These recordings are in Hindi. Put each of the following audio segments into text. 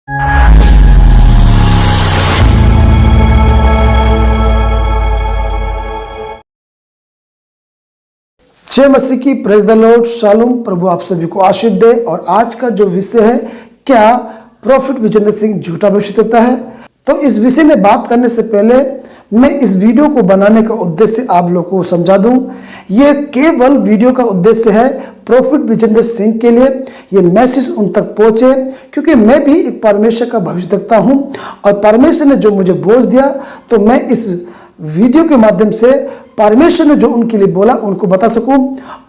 जय मसीह की, प्रेज द लॉर्ड, शालोम। प्रभु आप सभी को आशीष दे। और आज का जो विषय है, क्या प्रॉफिट विजेंद्र सिंह झूठा भविष्य देता है। तो इस विषय में बात करने से पहले मैं इस वीडियो को बनाने का उद्देश्य आप लोगों को समझा दूं। ये केवल वीडियो का उद्देश्य है प्रॉफिट विजेंद्र सिंह के लिए ये मैसेज उन तक पहुंचे, क्योंकि मैं भी एक परमेश्वर का भविष्य देखता हूं और परमेश्वर ने जो मुझे बोझ दिया, तो मैं इस वीडियो के माध्यम से परमेश्वर ने जो उनके लिए बोला उनको बता सकूं,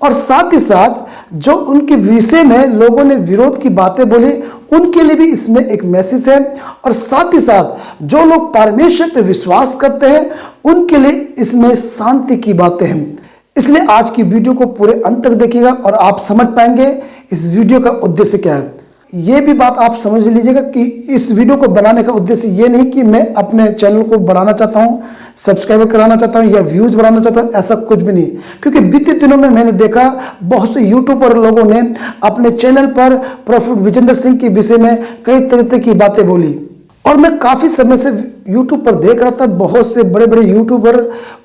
और साथ ही साथ जो उनके विषय में लोगों ने विरोध की बातें बोली उनके लिए भी इसमें एक मैसेज है। और साथ ही साथ जो लोग परमेश्वर पे विश्वास करते हैं उनके लिए इसमें शांति की बातें हैं। इसलिए आज की वीडियो को पूरे अंत तक देखिएगा और आप समझ पाएंगे इस वीडियो का उद्देश्य क्या है। ये भी बात आप समझ लीजिएगा कि इस वीडियो को बनाने का उद्देश्य ये नहीं कि मैं अपने चैनल को बढ़ाना चाहता हूँ, सब्सक्राइबर कराना चाहता हूँ या व्यूज बढ़ाना चाहता हूँ, ऐसा कुछ भी नहीं। क्योंकि बीते दिनों में मैंने देखा बहुत से यूट्यूबर लोगों ने अपने चैनल पर प्रॉफिट विजेंद्र सिंह के विषय में कई तरह की बातें बोली, और मैं काफ़ी समय से यूट्यूब पर देख रहा था बहुत से बड़े बड़े यूट्यूबर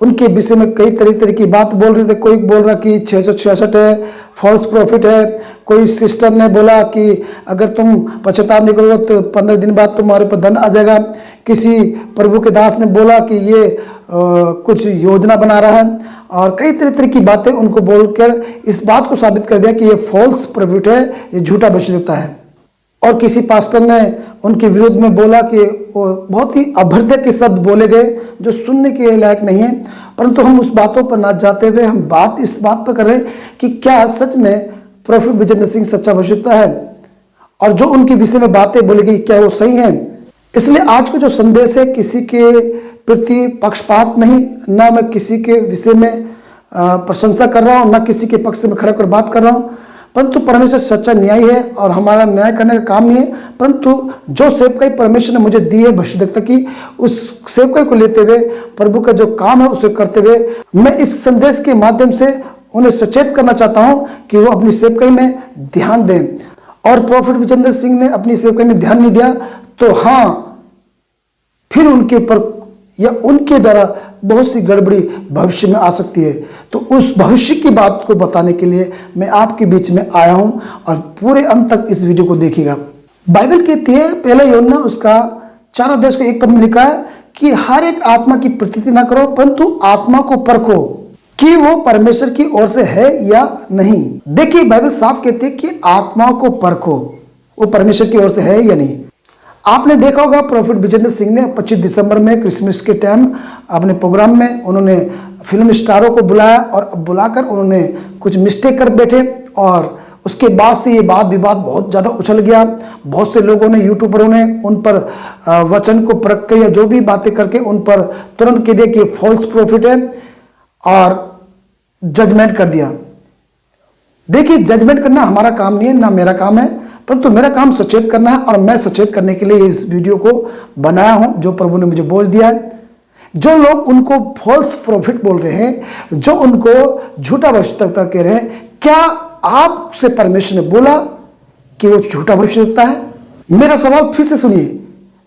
उनके विषय में कई तरह की बात बोल रहे थे। कोई बोल रहा कि 666 है, फॉल्स प्रॉफिट है। कोई सिस्टर ने बोला कि अगर तुम पश्चाताप नहीं करोगे तो 15 दिन बाद तुम्हारे पर दंड आ जाएगा। किसी प्रभु के दास ने बोला कि ये कुछ योजना बना रहा है, और कई तरह की बातें उनको बोलकर इस बात को साबित कर दिया कि ये फॉल्स प्रॉफिट है, ये झूठा भविष्य देता है। और किसी पास्टर ने उनके विरुद्ध में बोला कि वो बहुत ही अभद्र के शब्द बोले गए जो सुनने के लायक नहीं है। परंतु हम उस बातों पर ना जाते हुए हम बात इस बात पर कर रहे हैं कि क्या सच में प्रॉफिट विजेंद्र सिंह सच्चा भविष्य देता है, और जो उनके विषय में बातें बोली गई क्या वो सही हैं। इसलिए आज का जो संदेश है किसी के प्रति पक्षपात नहीं, ना मैं किसी के विषय में प्रशंसा कर रहा हूँ, ना किसी के पक्ष में खड़ा कर बात कर रहा हूँ। परंतु परमेश्वर सच्चा न्याय है और हमारा न्याय करने का काम नहीं है, परंतु जो सेवकाई परमेश्वर ने मुझे दी है भविष्यद्वक्ता की, उस सेवकाई को लेते हुए प्रभु का जो काम है उसे करते हुए मैं इस संदेश के माध्यम से उन्हें सचेत करना चाहता हूं कि वो अपनी सेवकाई में ध्यान दें। और प्रॉफिट विजेंद्र सिंह ने अपनी सेवकाई में ध्यान नहीं दिया तो हाँ, फिर उनके ऊपर या उनके द्वारा बहुत सी गड़बड़ी भविष्य में आ सकती है। तो उस भविष्य की बात को बताने के लिए मैं आपके बीच में आया हूं, और पूरे अंत तक इस वीडियो को देखिएगा। बाइबल कहती है, पहला यूहन्ना उसका 4 अध्याय को 1 पद में लिखा है कि हर एक आत्मा की प्रतीति ना करो, परंतु आत्मा को परखो कि वो परमेश्वर की ओर से है या नहीं। देखिए बाइबल साफ कहती है कि आत्मा को परखो, वो परमेश्वर की ओर से है या नहीं। आपने देखा होगा प्रॉफिट विजेंद्र सिंह ने 25 दिसंबर में क्रिसमस के टाइम अपने प्रोग्राम में उन्होंने फिल्म स्टारों को बुलाया, और बुलाकर उन्होंने कुछ मिस्टेक कर बैठे, और उसके बाद से ये बात विवाद बहुत ज़्यादा उछल गया। बहुत से लोगों ने, यूट्यूबरों ने उन पर वचन को परख कर या जो भी बातें करके उन पर तुरंत कह दिया कि फॉल्स प्रॉफिट है और जजमेंट कर दिया। देखिए जजमेंट करना हमारा काम नहीं है, ना मेरा काम है, परंतु मेरा काम सचेत करना है, और मैं सचेत करने के लिए इस वीडियो को बनाया हूं जो प्रभु ने मुझे बोझ दिया है। जो लोग उनको फॉल्स प्रॉफिट बोल रहे हैं, जो उनको झूठा भविष्यद्वक्ता कह रहे हैं, क्या आपसे परमेश्वर ने बोला कि वो झूठा भविष्य देता है? मेरा सवाल फिर से सुनिए।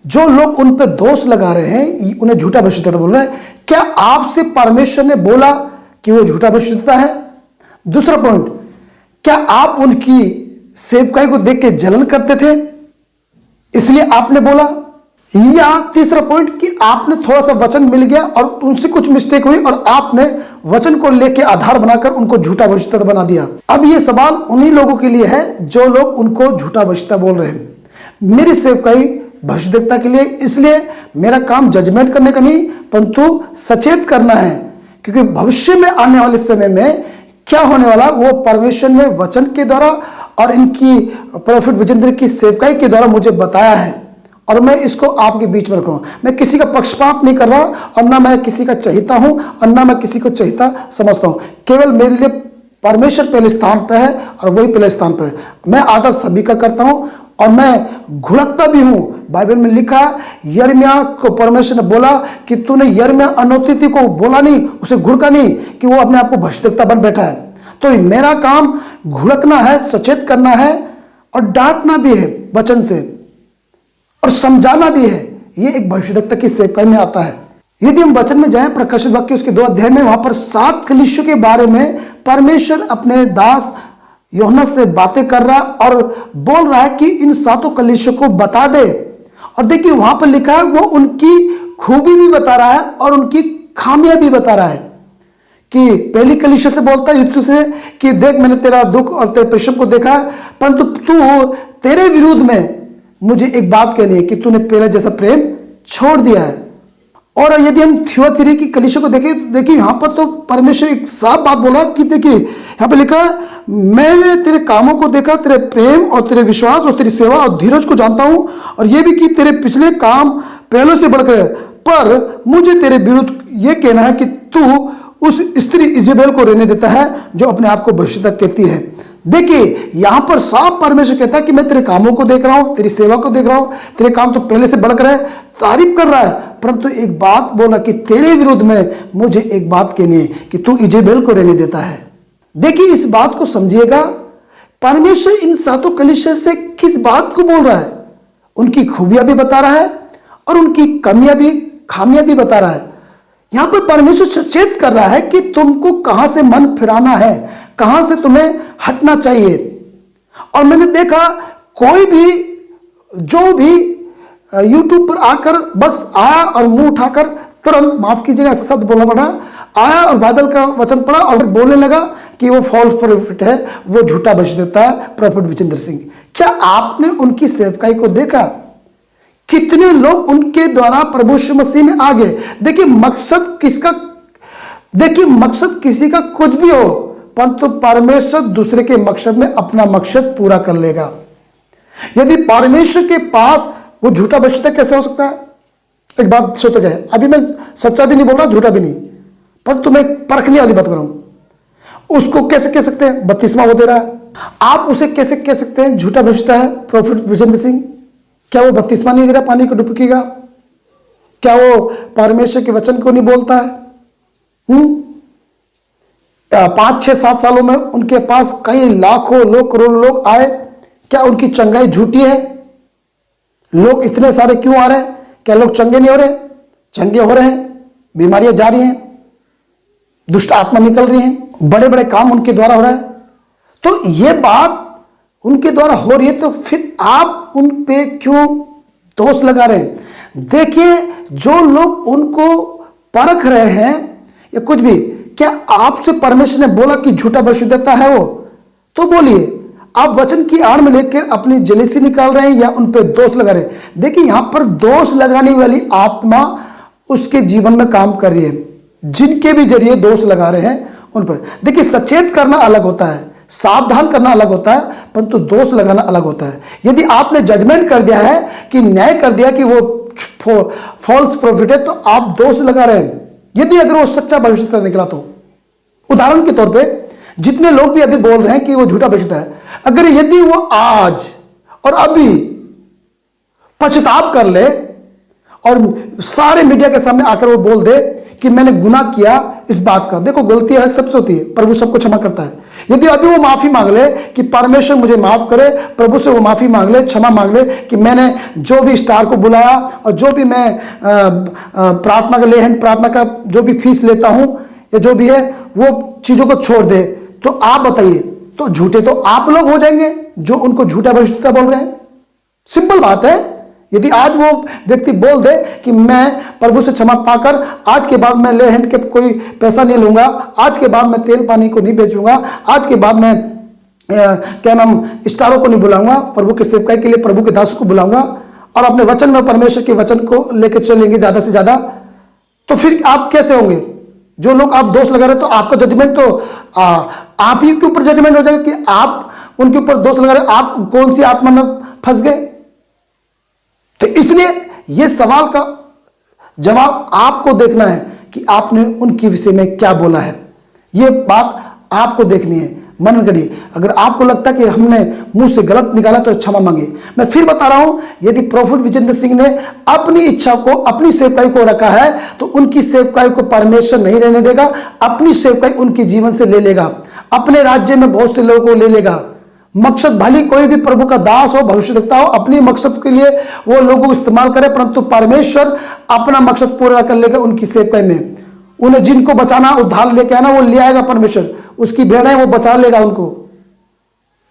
जो लोग उन पर दोष लगा रहे हैं, उन्हें झूठा भविष्यद्वक्ता बोल रहे हैं, क्या आपसे परमेश्वर ने बोला कि वो झूठा भविष्य देता है? दूसरा पॉइंट, क्या आप उनकी सेवकाई को देख के जलन करते थे इसलिए आपने बोला? या तीसरा पॉइंट कि आपने थोड़ा सा वचन मिल गया और उनसे कुछ मिस्टेक हुई और आपने वचन को लेके आधार बनाकर उनको झूठा भविष्यद्वक्ता बना दिया। अब ये सवाल उन्हीं लोगों के लिए है जो लोग उनको झूठा भविष्यद्वक्ता बोल रहे हैं। मेरी सेवकाई भविष्यद्वक्ता के लिए, इसलिए मेरा काम जजमेंट करने का नहीं परंतु सचेत करना है, क्योंकि भविष्य में आने वाले समय में क्या होने वाला वो परमेश्वर ने वचन के द्वारा और इनकी प्रॉफिट विजेंद्र की सेवकाई के द्वारा मुझे बताया है, और मैं इसको आपके बीच में रख रहा हूं। मैं किसी का पक्षपात नहीं कर रहा, और ना मैं किसी का चाहता हूं और ना मैं किसी को चाहता समझता हूं। केवल मेरे लिए परमेश्वर पहले स्थान पर है और वही पहले स्थान पर है। मैं आदर सभी का करता हूं और मैं घुड़कता भी हूं। बाइबल में लिखा यिर्मयाह को परमेश्वर ने बोला कि तूने यिर्मयाह अनोतिथि को बोला नहीं, उसे घुड़का नहीं कि वो अपने आप को भविष्यद्वक्ता बन बैठा है। तो मेरा काम घुड़कना है, सचेत करना है और डांटना भी है वचन से। समझाना भी है, ये एक भविष्यद्वक्ता की सेवकाई में आता है। यदि हम वचन में जाएं, प्रकाशित वाक्य उसके 2 अध्याय में, वहां पर 7 कलीसियों के बारे में परमेश्वर अपने दास यूहन्ना से बातें कर रहा है और बोल रहा है कि इन 7 कलीसियों को बता दे। और देखिए वहां पर लिखा है, वो उनकी खूबी भी बता रहा है और उनकी खामियां भी बता रहा है। कि पहली कलीसिया से बोलता है इफिसुस से कि देख मैंने तेरा दुख और तेरे परिश्रम को देखा है, परंतु तू तेरे विरुद्ध में मुझे एक बात कहनी है कि तूने पहले जैसा प्रेम छोड़ दिया है। और यदि हम थियोथीरी की कलीसिया को देखें तो देखिए यहां पर तो परमेश्वर एक साफ बात बोला कि देखिए यहां पर लिखा है, मैंने तेरे कामों को देखा, तेरे प्रेम और तेरे विश्वास और तेरी सेवा और धीरज को जानता हूं, और यह भी कि तेरे पिछले काम पहलों से बढ़कर है। पर मुझे तेरे विरुद्ध यह कहना है कि तू उस स्त्री इजेबेल को रहने देता है जो अपने आप को भविष्यद्वक्ता कहती है। देखिए यहां पर साफ परमेश्वर कहता है कि मैं तेरे कामों को देख रहा हूं, तेरी सेवा को देख रहा हूं, तेरे काम तो पहले से बढ़कर है, तारीफ कर रहा है, परंतु एक बात बोला कि तेरे विरुद्ध में मुझे एक बात कहनी है कि तू इजेबेल को रहने देता है। देखिए इस बात को समझिएगा, परमेश्वर इन 7 कलीसिया से किस बात को बोल रहा है, उनकी खूबियां भी बता रहा है और उनकी कमियां भी, खामियां भी बता रहा है। यहां पर परमेश्वर सचेत कर रहा है कि तुमको कहां से मन फिराना है, कहां से तुम्हें हटना चाहिए। और मैंने देखा कोई भी जो भी YouTube पर आकर बस आया और मुंह उठाकर तुरंत, माफ कीजिएगा ऐसा शब्द बोलना पड़ा, आया और बाइबल का वचन पढ़ा और बोलने लगा कि वो फॉल्स प्रॉफिट है, वो झूठा भविष्यद्वक्ता है प्रॉफिट विजेंद्र सिंह। क्या आपने उनकी सेवकाई को देखा? कितने लोग उनके द्वारा प्रभु यीशु मसीह में आ गए। देखिए मकसद किसका, देखिए मकसद किसी का कुछ भी हो, परंतु परमेश्वर दूसरे के मकसद में अपना मकसद पूरा कर लेगा। यदि परमेश्वर के पास वो झूठा भविष्यद्वक्ता कैसे हो सकता है? एक बात सोचा जाए, अभी मैं सच्चा भी नहीं बोल रहा, झूठा भी नहीं, परंतु मैं परखने वाली बात कर रहा हूं। उसको कैसे कह सकते हैं? बपतिस्मा वो दे रहा है। आप उसे कैसे कह सकते हैं झूठा भविष्यद्वक्ता है प्रॉफिट विजेंद्र सिंह? क्या वो बपतिस्मा नहीं दे रहा पानी को डुबकीगा? क्या वो परमेश्वर के वचन को नहीं बोलता है? 5, 6, 7 सालों में उनके पास कई लाखों लोग, करोड़ों लोग आए, क्या उनकी चंगाई झूठी है? लोग इतने सारे क्यों आ रहे हैं? क्या लोग चंगे नहीं हो रहे? चंगे हो रहे हैं, बीमारियां जा रही हैं, दुष्ट आत्मा निकल रही हैं, बड़े बड़े काम उनके द्वारा हो रहा है। तो ये बात उनके द्वारा हो रही है, तो फिर आप उन पे क्यों दोष लगा रहे हैं? देखिए जो लोग उनको परख रहे हैं या कुछ भी, क्या आपसे परमेश्वर ने बोला कि झूठा भविष्यद्वक्ता है वो? तो बोलिए, आप वचन की आड़ में लेकर अपनी जेलसी निकाल रहे हैं या उन पे दोष लगा रहे हैं? देखिए यहां पर दोष लगाने वाली आत्मा उसके जीवन में काम कर रही है, जिनके भी जरिए दोष लगा रहे हैं उन पर। देखिए सचेत करना अलग होता है, सावधान करना अलग होता है, परंतु दोष लगाना अलग होता है। यदि आपने जजमेंट कर दिया है कि न्याय कर दिया कि वो फॉल्स प्रॉफिट है, तो आप दोष लगा रहे हैं। यदि अगर वो सच्चा भविष्यद्वक्ता निकला तो, उदाहरण के तौर पे जितने लोग भी अभी बोल रहे हैं कि वो झूठा भविष्यद्वक्ता है, अगर यदि वो आज और अभी पश्चाताप कर ले और सारे मीडिया के सामने आकर वो बोल दे कि मैंने गुनाह किया इस बात का, देखो गलती है सबसे होती है, प्रभु सबको क्षमा करता है। यदि अभी वो माफी मांग ले कि परमेश्वर मुझे माफ करे, प्रभु से वो माफी मांग ले, क्षमा मांग ले कि मैंने जो भी स्टार को बुलाया और जो भी मैं प्रार्थना का लेहन, प्रार्थना का जो भी फीस लेता हूं या जो भी है वो चीजों को छोड़ दे, तो आप बताइए, तो झूठे तो आप लोग हो जाएंगे जो उनको झूठा भविष्यद्वक्ता बोल रहे हैं। सिंपल बात है। यदि आज वो व्यक्ति बोल दे कि मैं प्रभु से क्षमा पाकर आज के बाद मैं ले हैंड के कोई पैसा नहीं लूंगा, आज के बाद मैं तेल पानी को नहीं बेचूंगा, आज के बाद मैं क्या नाम स्टारों को नहीं बुलाऊंगा, प्रभु के सेवकाई के लिए प्रभु के दास को बुलाऊंगा और अपने वचन में परमेश्वर के वचन को लेकर चलेंगे ज्यादा से ज्यादा, तो फिर आप कैसे होंगे? जो लोग आप दोष लगा रहे, तो आपका जजमेंट तो आप ही के ऊपर जजमेंट हो जाएगा कि आप उनके ऊपर दोष लगा रहे, आप कौन सी आत्मा में फंस गए। तो इसलिए यह सवाल का जवाब आपको देखना है कि आपने उनके विषय में क्या बोला है। यह बात आपको देखनी है, मनन करिए। अगर आपको लगता है कि हमने मुंह से गलत निकाला तो क्षमा मांगे। मैं फिर बता रहा हूं, यदि प्रॉफिट विजेंद्र सिंह ने अपनी इच्छा को, अपनी सेवकाई को रखा है, तो उनकी सेवकाई को परमेश्वर नहीं रहने देगा। अपनी सेवकाई उनके जीवन से ले लेगा, अपने राज्य में बहुत से लोगों को ले लेगा। मकसद भली कोई भी प्रभु का दास हो, भविष्यद्वक्ता हो, अपनी मकसद के लिए वो लोगों को इस्तेमाल करे, परंतु परमेश्वर अपना मकसद पूरा कर लेगा उनकी सेवकाई में। उन्हें जिनको बचाना, उद्धार लेके आना, वो ले आएगा परमेश्वर। उसकी भेड़ें वो बचा लेगा उनको,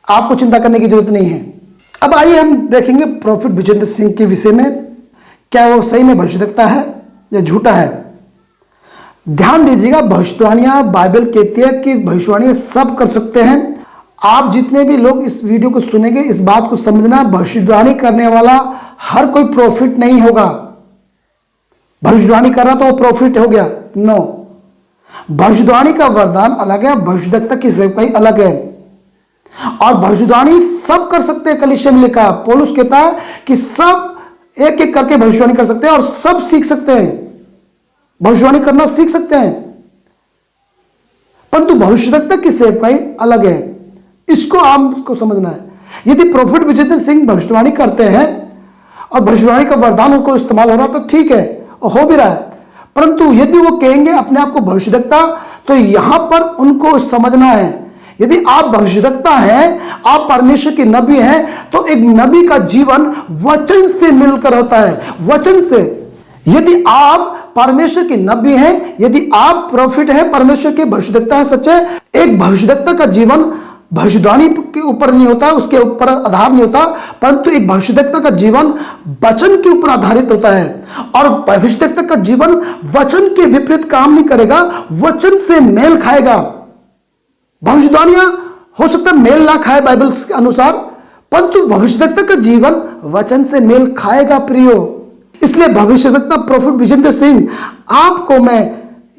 आपको चिंता करने की जरूरत नहीं है। अब आइए हम देखेंगे प्रॉफिट विजेंद्र सिंह के विषय में, क्या वो सही में भविष्यद्वक्ता है या झूठा है। ध्यान दीजिएगा, भविष्यवाणियां बाइबल कहती है कि भविष्यवाणियां सब कर सकते हैं। आप जितने भी लोग इस वीडियो को सुनेंगे, इस बात को समझना, भविष्यवाणी करने वाला हर कोई प्रॉफिट नहीं होगा। भविष्यवाणी कर रहा तो वो प्रॉफिट हो गया, नो। भविष्यवाणी का वरदान अलग है, भविष्यद्वक्ता की सेवकाई अलग है। और भविष्यवाणी सब कर सकते हैं, कलीसिया में लिखा। पौलुस कहता है कि सब एक एक करके भविष्यवाणी कर सकते हैं और सब सीख सकते हैं, भविष्यवाणी करना सीख सकते हैं, परंतु भविष्यद्वक्ता की सेवकाई अलग है। इसको आपको समझना है। यदि प्रॉफिट विजेंद्र सिंह भविष्यवाणी करते हैं और भविष्यवाणी का वरदान उनको इस्तेमाल हो रहा तो ठीक है, और हो भी रहा है, परंतु यदि वो कहेंगे अपने आप को भविष्यद्वक्ता, तो यहां पर उनको समझना है, यदि आप भविष्यद्वक्ता हैं, आप परमेश्वर के नबी हैं, तो एक नबी का जीवन वचन से मिलकर होता है, वचन से। यदि आप परमेश्वर के नबी हैं, यदि आप प्रॉफिट हैं, परमेश्वर के भविष्यद्वक्ता हैं सच्चे, एक भविष्यद्वक्ता का जीवन भविष्यवाणी के ऊपर नहीं होता, उसके ऊपर आधार नहीं होता, परंतु एक भविष्यद्वक्ता का जीवन वचन के ऊपर आधारित होता है। और भविष्यद्वक्ता का जीवन वचन के विपरीत काम नहीं करेगा, वचन से मेल खाएगा। भविष्यवाणियां हो सकता है मेल ना खाए बाइबल के अनुसार, परंतु भविष्यद्वक्ता का जीवन वचन से मेल खाएगा प्रियो। इसलिए भविष्यद्वक्ता प्रॉफिट विजेंद्र सिंह, आपको मैं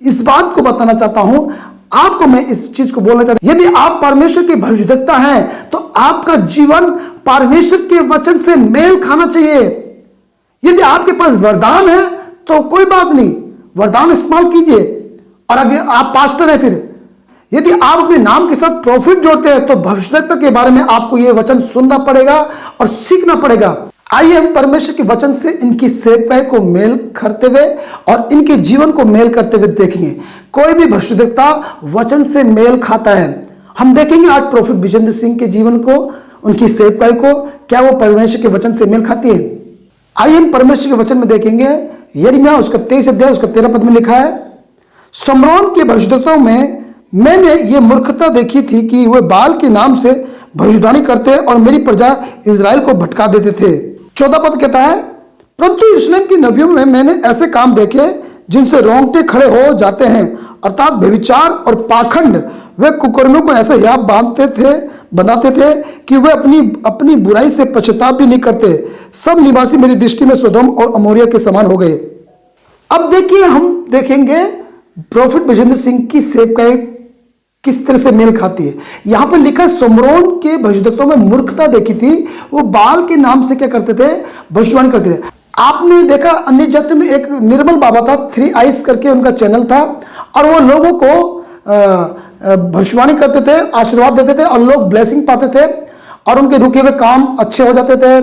इस बात को बताना चाहता हूं, आपको मैं इस चीज को बोलना चाहता हूं, यदि आप परमेश्वर के भविष्यद्वक्ता हैं तो आपका जीवन परमेश्वर के वचन से मेल खाना चाहिए। यदि आपके पास वरदान है तो कोई बात नहीं, वरदान इस्तेमाल कीजिए। और अगर आप पास्टर हैं, फिर यदि आप अपने नाम के साथ प्रॉफिट जोड़ते हैं तो भविष्यद्वक्ता के बारे में आपको यह वचन सुनना पड़ेगा और सीखना पड़ेगा। आइए हम परमेश्वर के वचन से इनकी सेवकाई को मेल करते हुए और इनके जीवन को मेल करते हुए देखेंगे। कोई भी भविष्यद्वक्ता वचन से मेल खाता है। हम देखेंगे आज प्रॉफिट विजेंद्र सिंह के जीवन को, उनकी सेवकाई को, क्या वो परमेश्वर के वचन से मेल खाती है। आइए हम परमेश्वर के वचन में देखेंगे। यिर्मयाह उसका 23 अध्याय उसका 13 पद में लिखा है, शमरोन के भविष्यद्वक्ताओं में मैंने ये मूर्खता देखी थी कि वे बाल के नाम से भविष्यवाणी करते और मेरी प्रजा इजराइल को भटका देते थे। 14 पद कहता है, परंतु यरूशलेम की नबियों में मैंने ऐसे काम देखे जिनसे रोंगटे खड़े हो जाते हैं, अर्थात व्यभिचार और पाखंड। वे कुकर्मियों को ऐसे हियाव बनाते थे कि वे अपनी बुराई से पश्चाताप भी नहीं करते। सब निवासी मेरी दृष्टि में सोदोम और अमोरिया के समान हो गए। अब देखिए, हम देखेंगे प्रॉफिट विजेंद्र सिंह की सेवकाई किस तरह से मेल खाती है। यहां पर लिखा, शमरोन के भविष्यद्वक्ताओं में मूर्खता देखी थी, वो बाल के नाम से क्या करते थे, भविष्यवाणी करते थे। आपने देखा अन्य जातियों में एक निर्मल बाबा था, 3 आइज करके उनका चैनल था, और वो लोगों को भविष्यवाणी करते थे, आशीर्वाद देते थे और लोग ब्लेसिंग पाते थे और उनके रुके हुए काम अच्छे हो जाते थे,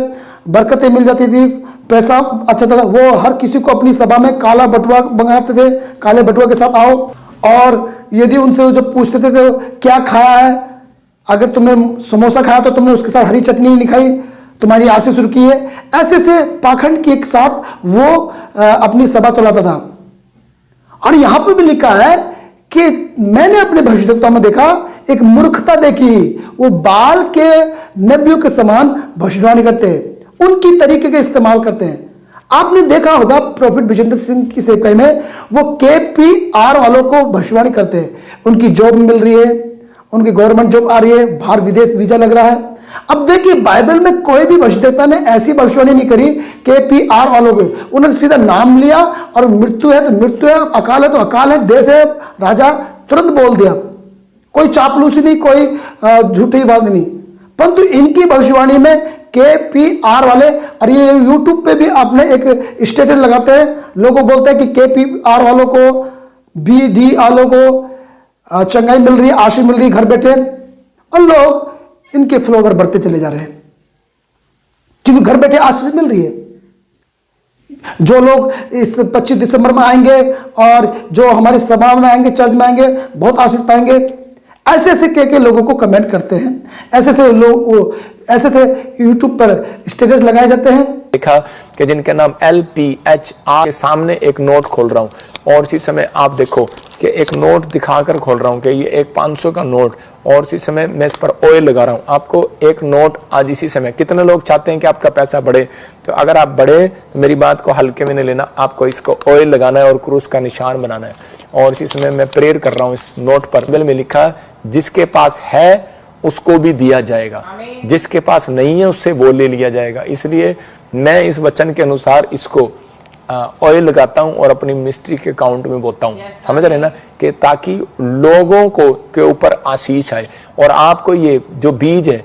बरकतें मिल जाती थी, पैसा अच्छा था। वो हर किसी को अपनी सभा में काला बटुआ मंगाते थे, काले बटुआ के साथ आओ, और यदि उनसे जब पूछते थे तो क्या खाया है, अगर तुमने समोसा खाया तो तुमने उसके साथ हरी चटनी नहीं खाई, तुम्हारी आशीष रुकी है। ऐसे से पाखंड के एक साथ वो अपनी सभा चलाता था। और यहां पर भी लिखा है कि मैंने अपने भविष्यद्वक्ताओं में देखा, एक मूर्खता देखी, वो बाल के नबियों के समान भविष्यवाणी करते हैं, उनकी तरीके का इस्तेमाल करते हैं। आपने देखा होगा प्रॉफिट विजेंद्र सिंह की सेवकाई में वो KPR वालों को भविष्यवाणी करते हैं, उनकी जॉब मिल रही है, उनकी गवर्नमेंट जॉब आ रही है, बाहर विदेश वीजा लग रहा है। अब देखिए, बाइबल में कोई भी भविष्यद्वक्ता ने ऐसी भविष्यवाणी नहीं करी KPR वालों के। उन्होंने सीधा नाम लिया और मृत्यु है तो मृत्यु है, अकाल है तो अकाल है, देश है राजा, तुरंत बोल दिया। कोई चापलूसी नहीं, कोई झूठी बात नहीं। परंतु इनकी भविष्यवाणी में KPR वाले, और ये YouTube पे भी अपने एक स्टेटस लगाते हैं, लोगों बोलते हैं कि KPR वालों को, BD वालों को चंगाई मिल रही है, आशीष मिल रही है घर बैठे, और लोग इनके फ्लोवर बढ़ते चले जा रहे हैं क्योंकि घर बैठे आशीष मिल रही है। जो लोग इस 25 दिसंबर में आएंगे और जो हमारी सभा में आएंगे, चर्च में आएंगे, बहुत आशीष पाएंगे। ऐसे ऐसे के लोगों को कमेंट करते हैं, ऐसे ऐसे लोग ऐसे यूट्यूब पर स्टेटस लगाए जाते हैं। देखा कि जिनके नाम LPHR के सामने एक नोट खोल रहा हूँ और इसी समय आप देखो कि एक नोट दिखाकर खोल रहा हूँ कि ये एक 500 का नोट, और इसी समय मैं इस पर ऑयल लगा रहा हूँ। आपको एक नोट आज इसी समय, कितने लोग चाहते हैं कि आपका पैसा बढ़े, तो अगर आप बढ़े तो मेरी बात को हल्के में नहीं लेना, आपको इसको ऑयल लगाना है और क्रूस का निशान बनाना है। और इसी समय मैं प्रेयर कर रहा हूँ इस नोट पर। बाइबल में लिखा जिसके पास है उसको भी दिया जाएगा, जिसके पास नहीं है उससे वो ले लिया जाएगा। इसलिए मैं इस वचन के अनुसार इसको ऑयल लगाता हूं और अपनी मिस्ट्री के अकाउंट में बोता हूं। समझ रहे ना, कि ताकि लोगों को के ऊपर आशीष आए। और आपको ये जो बीज है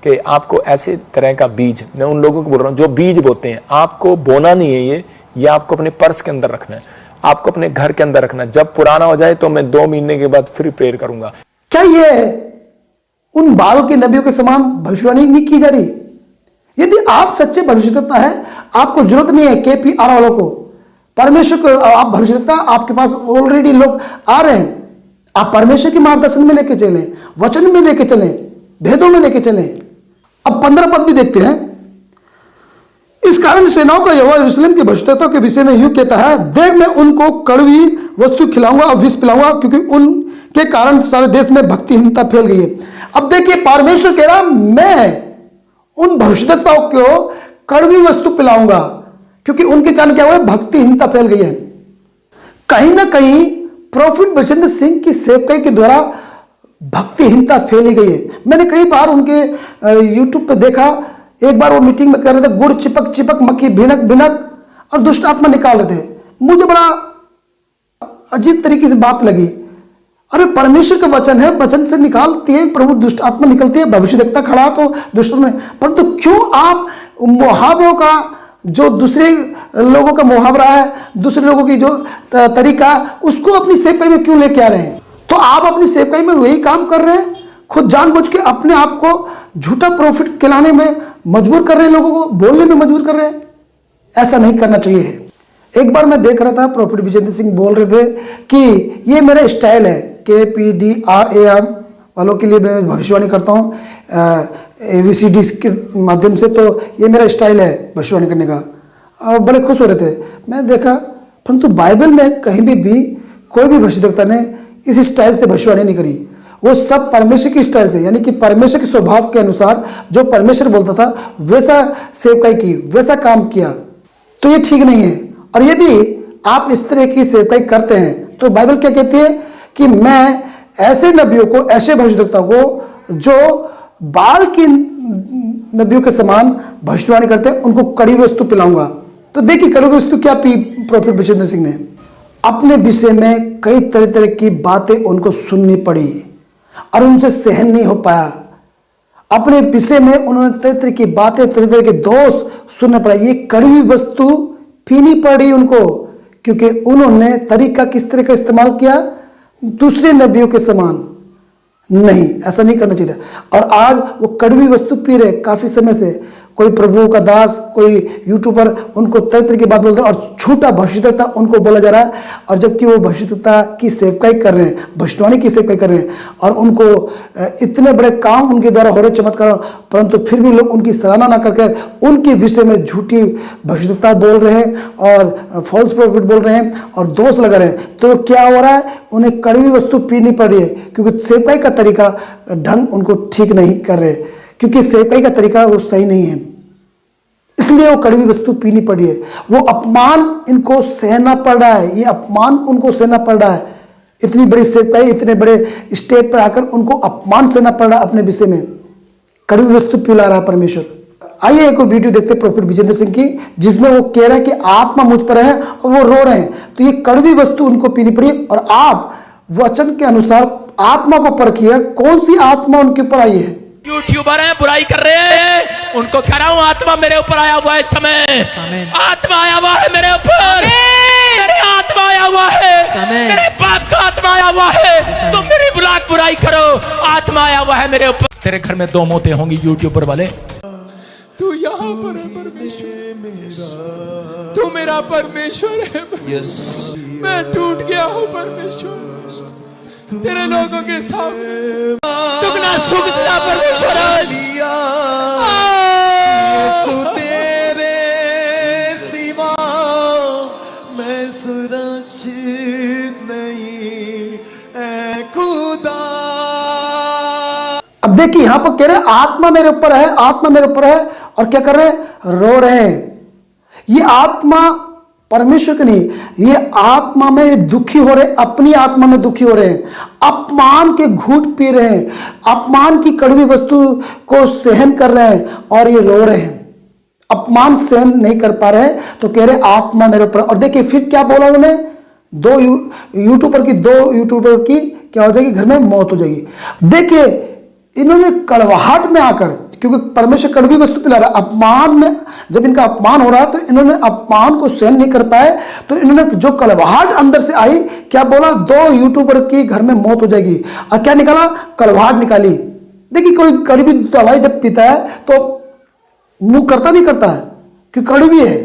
कि आपको ऐसे तरह का बीज, मैं उन लोगों को बोल रहा हूं जो बीज बोते हैं, आपको बोना नहीं है ये आपको अपने पर्स के अंदर रखना है, आपको अपने घर के अंदर रखना है। जब पुराना हो जाए तो मैं 2 महीने के बाद फिर प्रेयर करूंगा। क्या ये उन बाल के नबियों के समान भविष्यवाणी नहीं की जा रही? यदि आप सच्चे भविष्यवक्ता है, आपको जरूरत नहीं है KPR वालों को, परमेश्वर को आप भविष्यवक्ता, आपके पास ऑलरेडी लोग आ रहे हैं। आप परमेश्वर के मार्गदर्शन में लेके चलें, वचन में लेके चलें, भेदों में लेके चलें। अब 15 पद भी देखते हैं। इस कारण सेनाओं का यहोवा यरूशलेम के भविष्यवक्ताओं के विषय में यूं कहता है, देख मैं उनको कड़वी वस्तु खिलाऊंगा और विष पिलाऊंगा, क्योंकि उनके कारण सारे देश में भक्तिहीनता फैल गई है। अब देखिए, परमेश्वर कह रहा मैं उन भविष्यवक्ताओं को कड़वी वस्तु पिलाऊंगा क्योंकि उनके कारण क्या हुआ है, भक्तिहीनता फैल गई है। कहीं ना कहीं प्रॉफिट बलजिंदर सिंह की सेवकाई के द्वारा भक्तिहीनता फैली गई है। मैंने कई बार उनके यूट्यूब पे देखा, एक बार वो मीटिंग में कर रहे थे, गुड़ चिपक चिपक मक्खी भिनक भिनक और दुष्ट आत्मा निकाल रहे थे। मुझे बड़ा अजीब तरीके से बात लगी। अरे परमेश्वर का वचन है, वचन से निकालती है प्रभु, दुष्ट आत्मा निकलती है। भविष्यवक्ता खड़ा तो दुष्ट में, परंतु क्यों आप मुहावरों का, जो दूसरे लोगों का मुहावरा है, दूसरे लोगों की जो तरीका, उसको अपनी सेवकाई में क्यों लेके आ रहे हैं? तो आप अपनी सेवकाई में वही काम कर रहे हैं, खुद जानबूझ के अपने आप को झूठा प्रॉफिट खिलाने में मजबूर कर रहे हैं, लोगों को बोलने में मजबूर कर रहे हैं। ऐसा नहीं करना चाहिए। एक बार मैं देख रहा था, प्रॉफिट विजेंद्र सिंह बोल रहे थे कि ये मेरा स्टाइल है, KPDRAM वालों के लिए मैं भविष्यवाणी करता हूँ ABCD के माध्यम से, तो ये मेरा स्टाइल है भविष्यवाणी करने का। और बड़े खुश हो रहे थे। मैं देखा, परंतु बाइबल में कहीं भी कोई भी भविष्यवक्ता ने इस स्टाइल से भविष्यवाणी नहीं करी। वो सब परमेश्वर की स्टाइल से, यानी कि परमेश्वर के स्वभाव के अनुसार जो परमेश्वर बोलता था वैसा सेवकाई की, वैसा काम किया। तो ये ठीक नहीं है। और यदि आप इस तरह की सेवकाई करते हैं तो बाइबल क्या कहती है कि मैं ऐसे नबियों को, ऐसे भविष्यवक्ताओं को जो बाल की नबियों के समान भविष्यवाणी करते हैं, उनको कड़ी वस्तु पिलाऊंगा। तो देखिए कड़ी वस्तु क्या पी प्रॉफिट बलजिंदर सिंह ने। अपने विषय में कई तरह तरह की बातें उनको सुननी पड़ी और उनसे सहन नहीं हो पाया। अपने विषय में उन्होंने तरह तरह की बातें, तरह तरह के दोष सुनना पड़ा। ये कड़वी वस्तु पीनी पड़ी उनको, क्योंकि उन्होंने तरीका किस तरह का इस्तेमाल किया, दूसरे नबियों के समान नहीं। ऐसा नहीं करना चाहिए। और आज वो कड़वी वस्तु पी रहे काफी समय से। कोई प्रभु का दास, कोई यूट्यूबर उनको तरह तरह की बात बोलते हैं और झूठा भविष्यवक्ता उनको बोला जा रहा है। और जबकि वो भविष्यवक्ता की सेवकाई कर रहे हैं, भविष्यवाणी की सेवकाई कर रहे हैं, और उनको इतने बड़े काम उनके द्वारा हो रहे, चमत्कार, परंतु फिर भी लोग उनकी सराहना ना करके उनके विषय में झूठी भविष्यवक्ता बोल रहे हैं और फॉल्स प्रॉफिट बोल रहे हैं और दोष लगा रहे हैं। तो क्या हो रहा है, उन्हें कड़वी वस्तु पीनी पड़ रही है, क्योंकि सेवकाई का तरीका ढंग उनको ठीक नहीं कर रहे, क्योंकि सेवकाई का तरीका वो सही नहीं है, इसलिए वो कड़वी वस्तु पीनी पड़ी है। वो अपमान इनको सहना पड़ रहा है, ये अपमान उनको सहना पड़ रहा है। इतनी बड़ी सेवकाई, इतने बड़े स्टेज पर आकर उनको अपमान सहना पड़ रहा है अपने विषय में। कड़वी वस्तु पिला रहा है परमेश्वर। आइए एक और वीडियो देखते हैं प्रॉफिट विजेंद्र सिंह की, जिसमें वो कह रहे हैं कि आत्मा मुझ पर है और वो रो रहे हैं। तो ये कड़वी वस्तु उनको पीनी पड़ी। और आप वचन के अनुसार आत्मा को परखिए, कौन सी आत्मा उनके ऊपर आई है। यूट्यूबर हैं, बुराई कर रहे हैं, उनको कह रहा हूं आत्मा मेरे ऊपर आया हुआ है। इस समय आत्मा आया हुआ है मेरे ऊपर, मेरे आत्मा आया हुआ है, मेरे बाप का आत्मा आया हुआ है। तुम मेरी बुराई करो, आत्मा आया हुआ है मेरे ऊपर। तेरे घर में 2 मौतें होंगी यूट्यूबर वाले। तू यहाँ पर है परमेश्वर, तू मेरा परमेश्वर है। मैं टूट गया हूँ परमेश्वर, तेरे लोगों के सामने दुगना सुख दिया परमेश्वर। यीशु तेरे सिवा मैं सुरक्षित नहीं है खुदा। अब देखिए यहां पर कह रहे हैं आत्मा मेरे ऊपर है, आत्मा मेरे ऊपर है, और क्या कर रहे हैं, रो रहे हैं। ये आत्मा परमेश्वर की नहीं, ये आत्मा में दुखी हो रहे, अपनी आत्मा में दुखी हो रहे हैं, अपमान के घूंट पी रहे हैं, अपमान की कड़वी वस्तु को सहन कर रहे हैं और ये रो रहे हैं, अपमान सहन नहीं कर पा रहे हैं, तो कह रहे आत्मा मेरे ऊपर। और देखिए फिर क्या बोला उन्होंने, दो यूट्यूबर की क्या हो जाएगी, घर में मौत हो जाएगी। देखिए इन्होंने कड़वाहट में आकर, क्योंकि परमेश्वर कड़वी वस्तु पिला रहा है, अपमान में जब इनका अपमान हो रहा है तो इन्होंने अपमान को सहन नहीं कर पाए, तो इन्होंने जो कड़वाहट अंदर से आई, क्या बोला, 2 यूट्यूबर की घर में मौत हो जाएगी, और क्या निकाला, कड़वाहट निकाली। देखिए कोई कड़वी दवाई जब पीता है तो मुंह करता नहीं करता है, क्योंकि कड़वी है,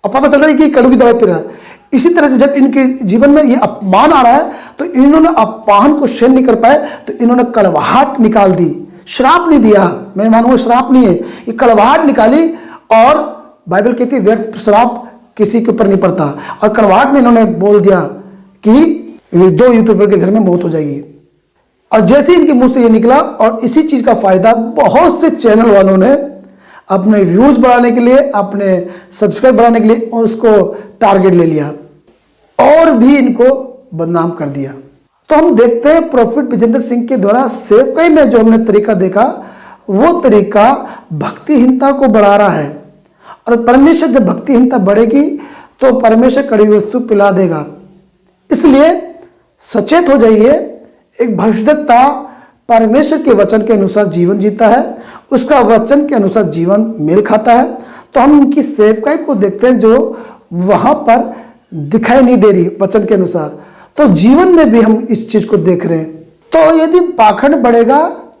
और पता चलता है कि कड़वी दवाई पी रहा है। इसी तरह से जब इनके जीवन में ये अपमान आ रहा है तो इन्होंने अपमान को सहन नहीं कर पाए, तो इन्होंने कड़वाहट निकाल दी। श्राप नहीं दिया, मैं मानूंगा श्राप नहीं है, ये कड़वाहट निकाली, और बाइबल कहती है व्यर्थ श्राप किसी के ऊपर नहीं पड़ता, और कड़वाहट में इन्होंने बोल दिया कि ये 2 यूट्यूबर के घर में मौत हो जाएगी। और जैसे इनके मुंह से ये निकला, और इसी चीज का फायदा बहुत से चैनल वालों ने अपने व्यूज बढ़ाने के लिए, अपने सब्सक्राइब बढ़ाने के लिए उसको टारगेट ले लिया और भी इनको बदनाम कर दिया। तो हम देखते हैं प्रॉफिट विजेंद्र सिंह के द्वारा सेवकाई में जो हमने तरीका देखा, वो तरीका भक्तिहीनता को बढ़ा रहा है, और परमेश्वर जब भक्तिहीनता बढ़ेगी तो परमेश्वर कड़ी वस्तु पिला देगा। इसलिए सचेत हो जाइए। एक भविष्यवक्ता परमेश्वर के वचन के अनुसार जीवन जीता है, उसका वचन के अनुसार जीवन मेल खाता है। तो हम उनकी सेवकाई को देखते हैं जो वहां पर दिखाई नहीं दे रही वचन के अनुसार, तो जीवन में भी हम इस चीज को देख रहे हैं। तो यदि पाखंड बढ़ेगा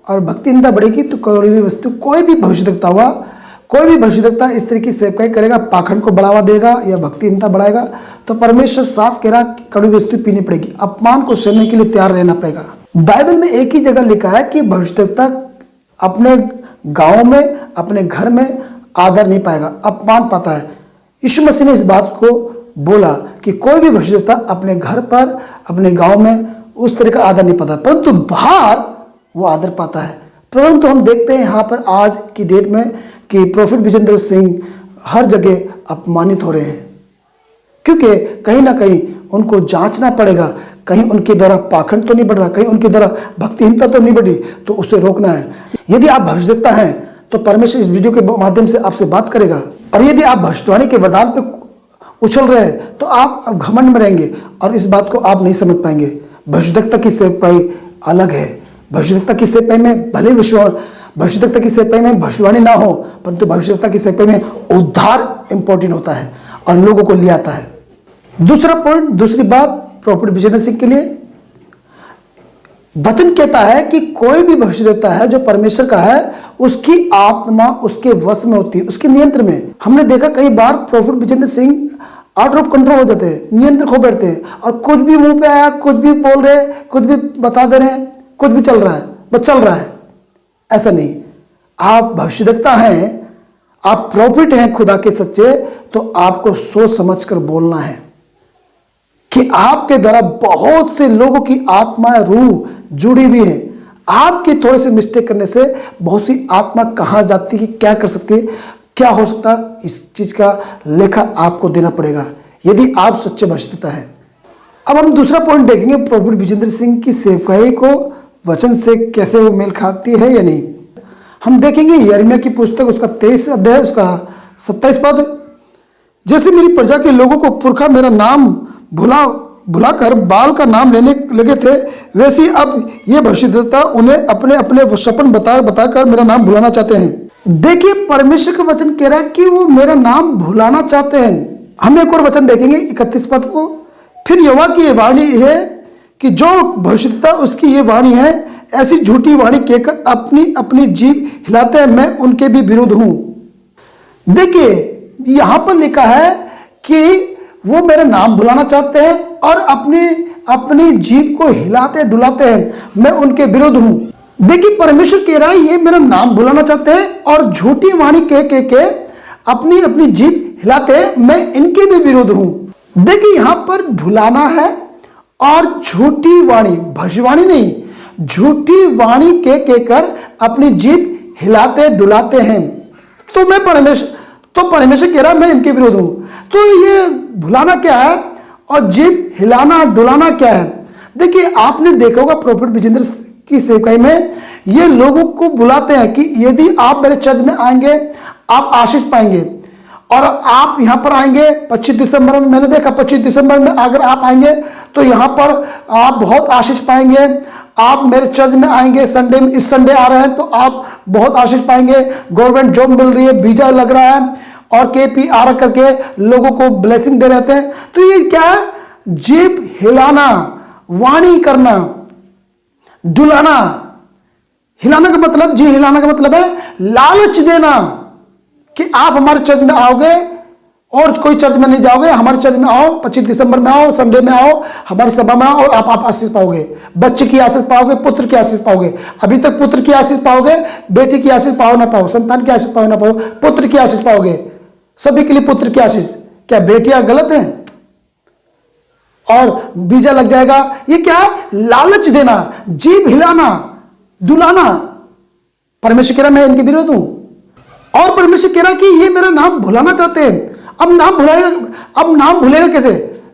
और भक्तिहीनता बढ़ेगी तो कड़ी वस्तु, कोई भी भविष्यवक्ता हुआ, कोई भी भविष्यवक्ता इस तरह की सेवकाई करेगा, पाखंड को बढ़ावा देगा या भक्तिहीनता बढ़ाएगा, तो परमेश्वर साफ कह रहा कि कड़ी वस्तु पीनी पड़ेगी, अपमान को सहने के लिए तैयार रहना पड़ेगा। बाइबल में एक ही जगह लिखा है कि भविष्यवक्ता अपने गांव में, अपने घर में आदर नहीं पाएगा, अपमान पाता है। यीशु मसीह ने इस बात को बोला कि कोई भी भविष्यवक्ता अपने घर पर, अपने गांव में उस तरह का आदर नहीं पाता, परंतु बाहर वो आदर पाता है। परंतु हम देखते हैं यहाँ पर आज की डेट में कि प्रॉफिट विजेंद्र सिंह हर जगह अपमानित हो रहे हैं, क्योंकि कहीं ना कहीं उनको जांचना पड़ेगा, कहीं उनके द्वारा पाखंड तो नहीं बढ़ रहा, कहीं उनके द्वारा भक्तिहीनता तो नहीं बढ़ी, तो उसे रोकना है। यदि आप भविष्यवक्ता हैं तो परमेश्वर इस वीडियो के माध्यम से आपसे बात करेगा, और यदि आप भविष्यवाणी के वरदान पे उछल रहे हैं तो आप अब घमंड में रहेंगे और इस बात को आप नहीं समझ पाएंगे। भविष्यवक्ता की सेवकाई अलग है। भविष्यवक्ता की सेवकाई में भले भविष्यवक्ता की सेवकाई में भविष्यवाणी ना हो, परंतु भविष्यवक्ता की सेवकाई में उद्धार इंपॉर्टेंट होता है और लोगों को ले आता है। दूसरा पॉइंट, दूसरी बात प्रॉफिट विजेंद्र सिंह के लिए, वचन कहता है कि कोई भी भविष्यवक्ता है जो परमेश्वर का है, उसकी आत्मा उसके वश में होती है, उसके नियंत्रण में। हमने देखा कई बार profit Vijendra Singh out of control हो जाते हैं, नियंत्रण खो बैठते हैं, और कुछ भी मुंह पे आया, कुछ भी बोल रहे, कुछ भी बता दे रहे हैं, कुछ भी चल रहा है, बस चल रहा है। ऐसा नहीं, आप भविष्यवक्ता हैं, आप प्रॉफिट हैं खुदा के सच्चे, तो आपको सोच समझ कर बोलना है कि आपके द्वारा बहुत से लोगों की आत्मा, रूह जुड़ी हुई है। आपके थोड़े से मिस्टेक करने से बहुत सी आत्मा कहाँ जाती है, क्या कर सकती है, क्या हो सकता है, इस चीज का लेखा आपको देना पड़ेगा यदि आप सच्चे भविष्यवक्ता हैं। अब हम दूसरा पॉइंट देखेंगे, प्रॉफिट विजेंद्र सिंह की सेवकाई को वचन से कैसे वो मेल खाती है या नहीं। हम देखेंगे यिर्मयाह की पुस्तक, उसका 23 अध्याय, उसका 27 पद, जैसे मेरी प्रजा के लोगों को पुरखा मेरा नाम भुलाकर बाल का नाम लेने लगे थे, वैसे अब ये भविष्यद्वक्ता उन्हें अपने अपने सपन बताकर मेरा नाम भुलाना चाहते हैं। देखिए परमेश्वर का वचन कह रहा है कि वो मेरा नाम भुलाना चाहते हैं। हम एक और वचन देखेंगे 31 पद को, फिर यहोवा की ये वाणी है कि जो भविष्यद्वक्ता उसकी ये वाणी है, ऐसी झूठी वाणी कहकर अपनी अपनी जीभ हिलाते हैं, मैं उनके भी विरुद्ध हूं। देखिए यहां पर लिखा है कि वो मेरा नाम भुलाना चाहते हैं और अपनी जीभ को हिलाते डुलाते हैं, मैं उनके विरुद्ध हूं। देखिए परमेश्वर कह रहा है ये मेरा नाम भुलाना चाहते हैं और झूठी वाणी के अपनी अपनी जीभ हिलाते हैं, मैं इनके भी विरुद्ध हूं। देखिए यहां पर भुलाना है और झूठी वाणी, भविष्यवाणी नहीं, झूठी वाणी के अपनी जीभ हिलाते डुलाते हैं। तो परमेश्वर कह रहा मैं इनके विरुद्ध हूं। तो ये भुलाना क्या है और जीभ हिलाना डुलाना क्या है? देखिए आपने देखा होगा प्रॉफिट विजेंद्र की सेवकाई में ये लोगों को बुलाते हैं कि यदि आप मेरे चर्च में आएंगे आप आशीष पाएंगे, और आप यहां पर आएंगे 25 दिसंबर में, मैंने देखा 25 दिसंबर में अगर आप आएंगे तो यहां पर आप बहुत आशीष पाएंगे। आप मेरे चर्च में आएंगे संडे में, इस संडे आ रहे हैं तो आप बहुत आशीष पाएंगे, गवर्नमेंट जॉब मिल रही है, वीजा लग रहा है और KPR करके लोगों को ब्लेसिंग दे रहते हैं। तो ये क्या है? जीभ हिलाना, वाणी करना, डुलाना। हिलाना का मतलब, जी हिलाना का मतलब है लालच देना कि आप हमारे चर्च में आओगे और कोई चर्च में नहीं जाओगे, हमारे चर्च में आओ, 25 दिसंबर में आओ, संडे में आओ, हमारी सभा में आओ और आप आशीष पाओगे, बच्चे की आशीष पाओगे, पुत्र की आशीष पाओगे। अभी तक पुत्र की आशीष पाओगे, बेटी की आशीष पाओ ना पाओ, संतान की आशीष पाओ ना पाओ, पुत्र की आशीष पाओगे, सभी के लिए पुत्र की आशीष। क्या बेटियां गलत हैं? और वीजा लग जाएगा, ये क्या है? लालच देना, जीभ हिलाना, डुलाना। परमेश्वर कह रहा मैं इनके विरोध हूं और परमेश्वर कह रहा कि ये मेरा नाम भुलाना चाहते हैं। अब नाम भूलेगा कैसे?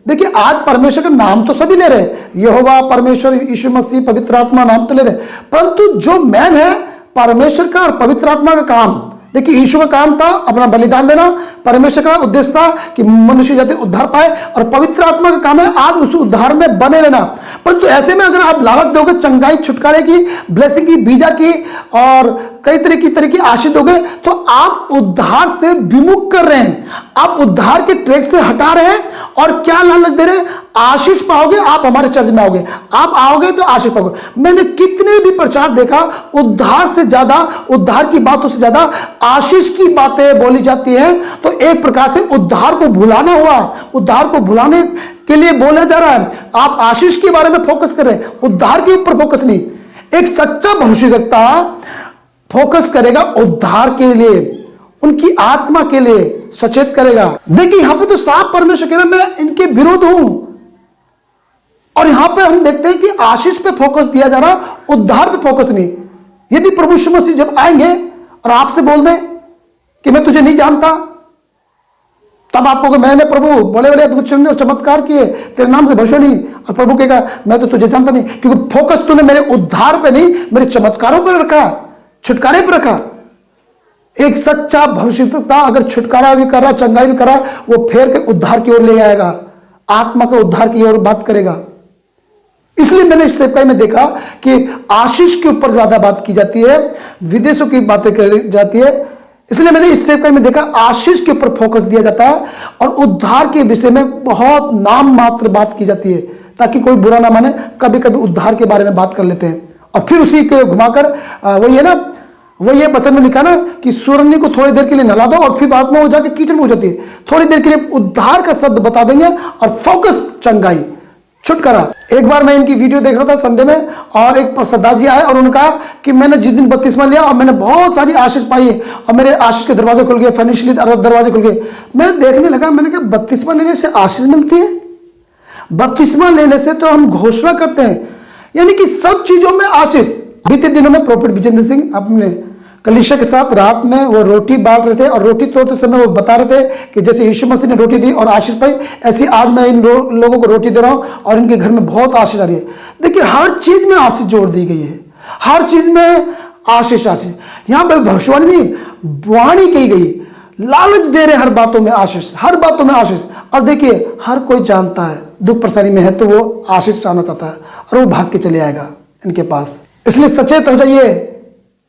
देखिए आज परमेश्वर का नाम तो सभी ले रहे, यहोवा, परमेश्वर, यीशु मसीह, पवित्र आत्मा, नाम तो ले रहे, परंतु जो मैन है परमेश्वर का और पवित्र आत्मा का काम। देखिए यीशु का काम था अपना बलिदान देना, परमेश्वर का उद्देश्य था कि मनुष्य जाति उद्धार पाए, और पवित्र आत्मा का काम है आज उस उद्धार में बने रहना। परंतु ऐसे में अगर आप लालच दोगे चंगाई, छुटकारे की, ब्लेसिंग की, वीजा की और कई तरह की आशीष दोगे तो आप उद्धार से विमुख कर रहे हैं, आप उद्धार के ट्रैक से हटा रहे हैं। और क्या लालच दे रहे हैं? आशीष पाओगे, आप हमारे चर्च में आओगे, आप आओगे तो आशीष पाओगे। मैंने कितने भी प्रचार देखा, उद्धार से ज्यादा, उद्धार की बातों से ज्यादा आशीष की बातें बोली जाती हैं। तो एक प्रकार से उद्धार को भुलाना हुआ, उद्धार को भुलाने के लिए बोला जा रहा है। आप आशीष के बारे में फोकस कर रहे हैं, उद्धार के ऊपर फोकस नहीं। एक सच्चा भविष्यवक्ता फोकस करेगा उद्धार के लिए, उनकी आत्मा के लिए सचेत करेगा। देखिए यहां पे तो साफ परमेश्वर कह रहा है मैं इनके विरोध हूं, और यहां पे हम देखते हैं कि आशीष पे फोकस दिया जा रहा, उद्धार पे फोकस नहीं। यदि प्रभु यीशु मसीह जब आएंगे और आपसे बोल दें कि मैं तुझे नहीं जानता, तब आपको कि मैंने प्रभु बड़े बड़े अद्भुत चिन्ह और चमत्कार किए, तेरे नाम से भविष्य नहीं, और प्रभु कहेगा मैं तो तुझे जानता नहीं, क्योंकि फोकस तूने मेरे उद्धार पे नहीं, मेरे चमत्कारों पर रखा, छुटकारे पर रखा। एक सच्चा भविष्यवक्ता अगर छुटकारा भी कर रहा, चंगाई भी कर रहा, वो फेर के उद्धार की ओर ले आएगा, आत्मा के उद्धार की ओर बात करेगा। इसलिए मैंने इस सेवकाई में देखा कि आशीष के ऊपर ज्यादा बात की जाती है, विदेशों की बातें की जाती है। इसलिए मैंने इस सेवकाई में देखा आशीष के ऊपर फोकस दिया जाता है और उद्धार के विषय में बहुत नाम मात्र बात की जाती है, ताकि कोई बुरा ना माने। कभी कभी उद्धार के बारे में बात कर लेते हैं और फिर उसी के घुमाकर वही है ना, वही ये वचन में लिखा ना कि सुरनी को थोड़ी देर के लिए नहला दो और फिर बाद में वो जाके कीचड़ में हो जाती है। थोड़ी देर के लिए उद्धार का शब्द बता देंगे और फोकस चंगाई, छुटकारा। एक बार मैं इनकी वीडियो देख रहा था संडे में, और एक सरदार जी आए और उन्होंने कहा कि मैंने जिस दिन बपतिस्मा लिया और मैंने बहुत सारी आशीष पाई और मेरे आशीष के दरवाजे खुल गए, फाइनेंशियली दरवाजे खुल गए। मैं देखने लगा, मैंने कहा बपतिस्मा लेने से आशीष मिलती है? बपतिस्मा लेने से तो हम घोषणा करते हैं, यानी कि सब चीजों में आशीष। बीते दिनों में प्रॉफिट विजेंद्र सिंह अपने कलीसिया के साथ रात में वो रोटी बांट रहे थे और रोटी तोड़ते समय वो बता रहे थे कि जैसे यीशु मसीह ने रोटी दी और आशीष पाई, ऐसी आज मैं इन लोगों को रोटी दे रहा हूं और इनके घर में बहुत आशीष आ रही है। देखिए हर चीज में आशीष जोड़ दी गई है, हर चीज में आशीष। यहां पर भविष्यवाणी नहीं, वाणी की गई, लालच दे रहे हर बातों में आशीष, हर बातों में आशीष। और देखिए हर कोई जानता है दुख परेशानी में है तो वो आशीष चाहना चाहता है और वो भाग के चले आएगा इनके पास। इसलिए सचेत हो जाइए,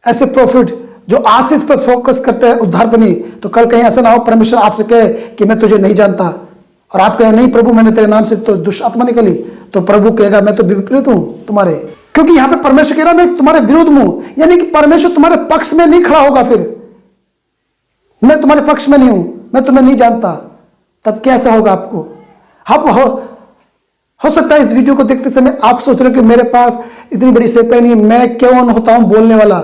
ऐसे प्रॉफिट जो आशीष पर फोकस करते हैं, उद्धार पर नहीं। तो कल कहीं ऐसा ना हो परमेश्वर आपसे कहे कि मैं तुझे नहीं जानता, और आप कहे नहीं प्रभु मैंने तेरे नाम से तो दुष्ट आत्मा निकली, तो प्रभु कहेगा मैं तो विपरीत हूं तुम्हारे, क्योंकि यहां पे परमेश्वर कह रहा मैं तुम्हारे विरोध में हूं, यानी कि परमेश्वर तुम्हारे पक्ष में नहीं खड़ा होगा। फिर मैं तुम्हारे पक्ष में नहीं हूं, मैं तुम्हें नहीं जानता, तब कैसा होगा आपको? हो सकता है इस वीडियो को देखते समय आप सोच रहे हो कि मेरे पास इतनी बड़ी सेवकाई नहीं है, मैं क्यों होता हूं बोलने वाला।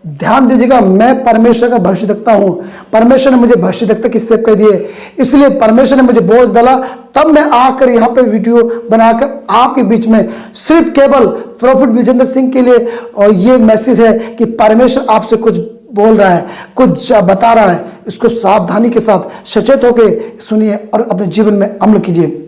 ध्यान दीजिएगा, मैं परमेश्वर का भविष्यद्वक्ता हूं। परमेश्वर ने मुझे भविष्यद्वक्ता की सेवकाई दी है, इसलिए परमेश्वर ने मुझे बोझ डाला, तब मैं आकर यहाँ पे वीडियो बनाकर आपके बीच में सिर्फ केवल प्रॉफिट विजेंद्र सिंह के लिए और ये मैसेज है कि परमेश्वर आपसे कुछ बोल रहा है, कुछ बता रहा है। इसको सावधानी के साथ सचेत होकर सुनिए और अपने जीवन में अमल कीजिए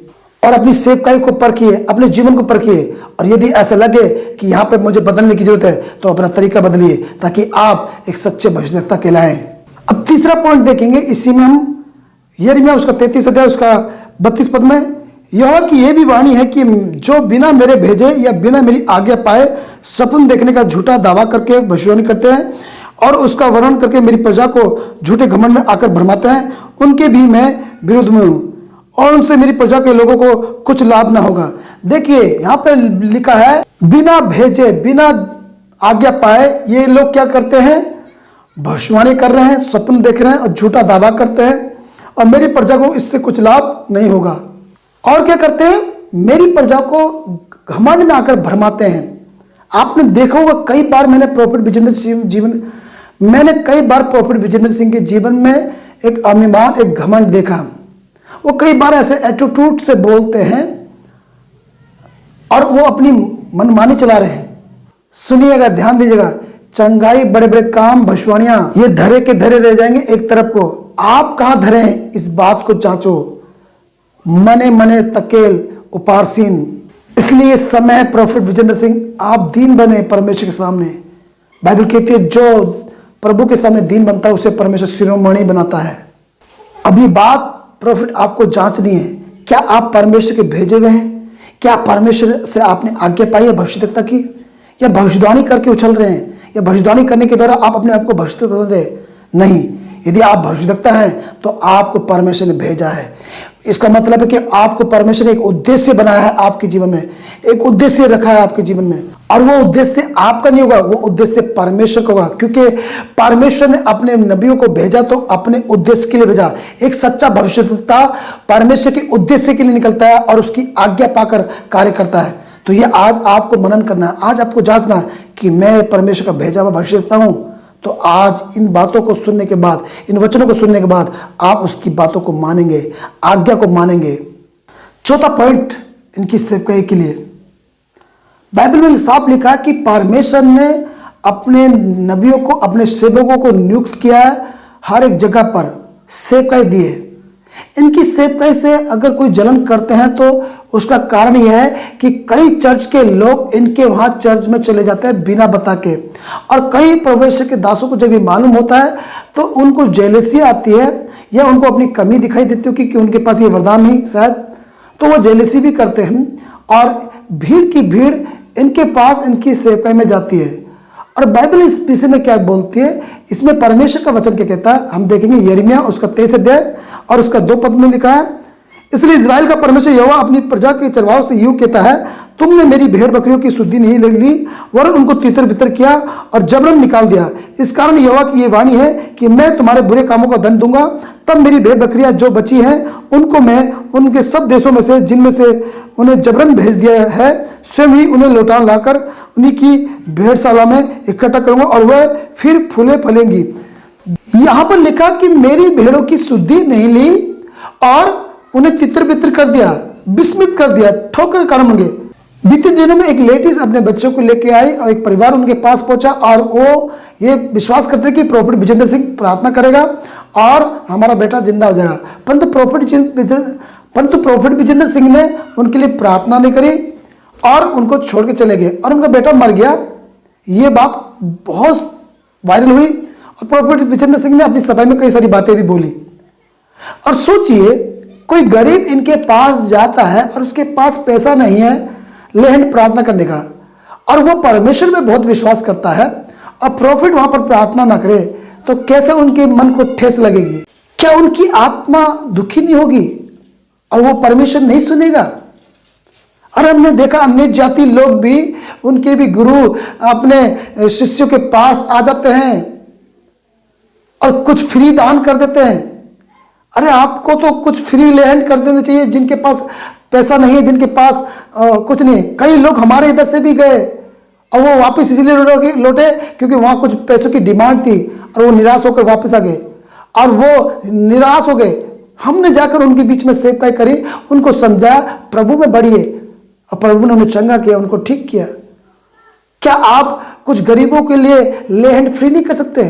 और अपनी सेवकाई को परखिए, अपने जीवन को परखिए। और यदि ऐसा लगे कि यहाँ पे मुझे बदलने की जरूरत है तो अपना तरीका बदलिए, ताकि आप एक सच्चे भविष्यद्वक्ता कहलाएं। अब तीसरा पॉइंट देखेंगे, इसी में हम यिर्मयाह उसका 33 अध्याय उसका 32 पद में, यहोवा की यह भी वाणी है कि जो बिना मेरे भेजे या बिना मेरी आज्ञा पाए सपन देखने का झूठा दावा करके भविष्यवाणी करते हैं और उसका वर्णन करके मेरी प्रजा को झूठे घमंड में आकर भरमाते हैं, उनके भी मैं विरुद्ध में हूँ और उनसे मेरी प्रजा के लोगों को कुछ लाभ ना होगा। देखिए यहाँ पे लिखा है, बिना भेजे बिना आज्ञा पाए ये लोग क्या करते हैं, भविष्यवाणी कर रहे हैं, स्वप्न देख रहे हैं और झूठा दावा करते हैं और मेरी प्रजा को इससे कुछ लाभ नहीं होगा। और क्या करते हैं, मेरी प्रजा को घमंड में आकर भरमाते हैं। आपने देखा होगा कई बार मैंने प्रॉफिट विजेंद्र सिंह के जीवन में एक अभिमान, एक घमंड देखा। वो कई बार ऐसे एटीट्यूड से बोलते हैं और वो अपनी मनमानी चला रहे हैं। सुनिएगा, ध्यान दीजिएगा, चंगाई, बड़े बड़े काम, भविष्यवाणियां ये धरे के धरे रह जाएंगे एक तरफ को। आप कहां धरे हैं इस बात को जांचो, मने मने तकेल उपारसीन। इसलिए समय प्रॉफिट विजेंद्र सिंह आप दीन बने परमेश्वर के सामने। बाइबल कहती है जो प्रभु के सामने दीन बनता है उसे परमेश्वर शिरोमणि बनाता है। अभी बात प्रॉफिट आपको जांचनी है, क्या आप परमेश्वर के भेजे हुए हैं? क्या परमेश्वर से आपने आज्ञा पाई है भविष्यद्वक्ता की, या भविष्यवाणी करके उछल रहे हैं, या भविष्यवाणी करने के द्वारा आप अपने आप को भविष्यद्वक्ता समझ रहे हैं? नहीं, यदि आप भविष्यद्वक्ता हैं तो आपको परमेश्वर ने भेजा है। इसका मतलब है कि आपको परमेश्वर ने एक उद्देश्य बनाया है, आपके जीवन में एक उद्देश्य रखा है आपके जीवन में, और वो उद्देश्य आपका नहीं होगा, वो उद्देश्य परमेश्वर का होगा। क्योंकि परमेश्वर ने अपने नबियों को भेजा तो अपने उद्देश्य के लिए भेजा। एक सच्चा भविष्यद्वक्ता परमेश्वर के उद्देश्य के लिए निकलता है और उसकी आज्ञा पाकर कार्य करता है। तो ये आज आपको मनन करना है, आज आपको जांचना है कि मैं परमेश्वर का भेजा हुआ भविष्यद्वक्ता हूं। तो आज इन बातों को सुनने के बाद, इन वचनों को सुनने के बाद आप उसकी बातों को मानेंगे, आज्ञा को मानेंगे। चौथा पॉइंट इनकी सेवकाई के लिए, बाइबल में साफ लिखा है कि परमेश्वर ने अपने नबियों को, अपने सेवकों को नियुक्त किया है, हर एक जगह पर सेवकाई दी है। इनकी सेवकाई से अगर कोई जलन करते हैं तो उसका कारण यह है कि कई चर्च के लोग इनके वहां चर्च में चले जाते हैं बिना बता के, और कई परमेश्वर के दासों को जब ये मालूम होता है तो उनको जेलसी आती है या उनको अपनी कमी दिखाई देती है कि उनके पास ये वरदान नहीं शायद, तो वो जेलसी भी करते हैं और भीड़ की भीड़ इनके पास इनकी सेवकाई में जाती है। और बाइबल इस विषय में क्या बोलती है, इसमें परमेश्वर का वचन क्या कहता है, हम देखेंगे यिर्मयाह उसका 23 अध्याय और उसका 2 पद में लिखा है, इसलिए इजराइल का परमेश्वर यहोवा अपनी प्रजा के चरवाहों से यूं कहता है, तुमने मेरी भेड़ बकरियों की शुद्धि नहीं ली, वरन उनको तितर बितर किया और जबरन निकाल दिया। इस कारण यहोवा की ये वाणी है कि मैं तुम्हारे बुरे कामों का दंड दूंगा। तब मेरी भेड़ बकरियां जो बची हैं उनको मैं उनके सब देशों में से जिनमें से उन्हें जबरन भेज दिया है स्वयं ही उन्हें लौटा लाकर उन्हीं की भेड़शाला में इकट्ठा करूंगा और वह फिर फूले फलेंगी। यहां पर लिखा कि मेरी भेड़ों की शुद्धि नहीं ली और उन्हें तितर बितर कर दिया, विस्मित कर दिया, ठोकर कारण होंगे। बीते दिनों में एक लेडीज अपने बच्चों को लेके आई और एक परिवार उनके पास पहुंचा और वो ये विश्वास करते कि प्रॉफिट विजेंद्र सिंह प्रार्थना करेगा और हमारा बेटा जिंदा हो जाएगा। परंतु प्रॉफिट विजेंद्र सिंह ने उनके लिए प्रार्थना नहीं करी और उनको छोड़ के चले गए और उनका बेटा मर गया। ये बात बहुत वायरल हुई और प्रॉफिट विजेंद्र सिंह ने अपनी सभा में कई सारी बातें भी बोली। और सोचिए, कोई गरीब इनके पास जाता है और उसके पास पैसा नहीं है लेकिन प्रार्थना करने का, और वो परमेश्वर में बहुत विश्वास करता है, और प्रॉफिट वहां पर प्रार्थना ना करे तो कैसे उनके मन को ठेस लगेगी? क्या उनकी आत्मा दुखी नहीं होगी और वो परमेश्वर नहीं सुनेगा? और हमने देखा अन्य जाति लोग भी, उनके भी गुरु अपने शिष्यों के पास आ जाते हैं और कुछ फ्री दान कर देते हैं। अरे आपको तो कुछ फ्री लैंड कर देना चाहिए। जिनके पास पैसा नहीं है, जिनके पास कुछ नहीं। कई लोग हमारे इधर से भी गए और वो वापस इसलिए लौटे क्योंकि वहाँ कुछ पैसों की डिमांड थी और वो निराश होकर वापस आ गए। और वो निराश हो गए, हमने जाकर उनके बीच में सेवकाई करी, उनको समझाया प्रभु में बढ़िए, और प्रभु ने उन्हें चंगा किया, उनको ठीक किया। क्या आप कुछ गरीबों के लिए ले हैंड फ्री नहीं कर सकते?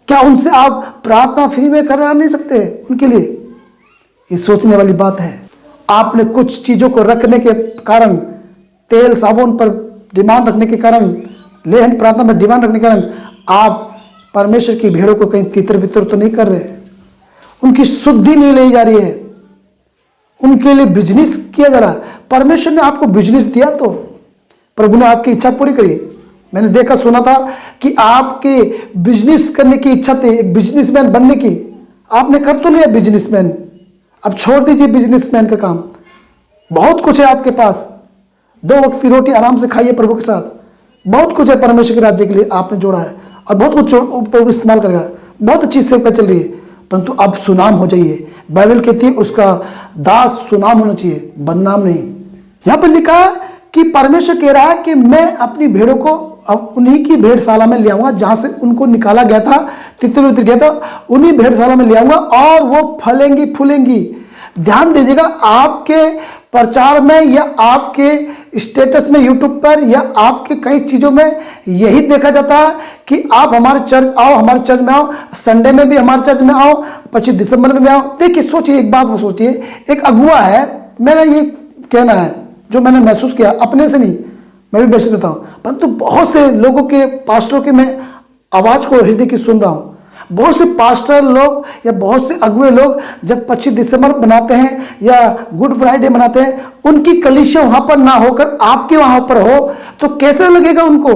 क्या उनसे आप प्रार्थना फ्री में करा नहीं सकते उनके लिए? ये सोचने वाली बात है। आपने कुछ चीज़ों को रखने के कारण, तेल साबुन पर डिमांड रखने के कारण, ले हैंड प्रार्थना पर डिमांड रखने के कारण आप परमेश्वर की भेड़ों को कहीं तितर बितर तो नहीं कर रहे, उनकी शुद्धि नहीं ली जा रही है, उनके लिए बिजनेस किया जा रहा है। परमेश्वर ने आपको बिजनेस दिया तो प्रभु ने आपकी इच्छा पूरी करी। मैंने देखा सुना था कि आपके बिजनेस करने की इच्छा थी, एक बिजनेसमैन बनने की, आपने कर तो लिया बिजनेसमैन। अब छोड़ दीजिए बिजनेसमैन का काम, बहुत कुछ है आपके पास, 2 वक्त की रोटी आराम से खाइए प्रभु के साथ, बहुत कुछ है परमेश्वर के राज्य के लिए आपने जोड़ा है और बहुत कुछ प्रभु इस्तेमाल करेगा। बहुत अच्छी सेवका चल रही है, परंतु अब सुनाम हो जाइए। बाइबल कहती है उसका दास सुनाम होना चाहिए, बदनाम नहीं। यहाँ पर लिखा है कि परमेश्वर कह रहा है कि मैं अपनी भेड़ों को अब उन्हीं की भेड़शाला में ले आऊंगा जहां से उनको निकाला गया था, तितर बितर गया था, उन्हीं भेड़शाला में ले आऊंगा और वो फलेंगी फूलेंगी। ध्यान दीजिएगा, आपके प्रचार में या आपके स्टेटस में यूट्यूब पर या आपके कई चीज़ों में यही देखा जाता है कि आप हमारे चर्च आओ, हमारे चर्च में आओ, संडे में भी हमारे चर्च में आओ, 25 दिसंबर में भी आओ। देखिए सोचिए, एक बात वो सोचिए, एक अगुआ है, मेरा ये कहना है जो मैंने महसूस किया, अपने से नहीं, मैं भी बेच देता हूँ, परंतु बहुत से लोगों के, पास्टरों के मैं आवाज़ को हृदय की सुन रहा हूँ। बहुत से पास्टर लोग या बहुत से अगुए लोग जब 25 दिसंबर बनाते हैं या गुड फ्राइडे मनाते हैं, उनकी कलीसिया वहां पर ना होकर आपके वहां पर हो तो कैसे लगेगा उनको?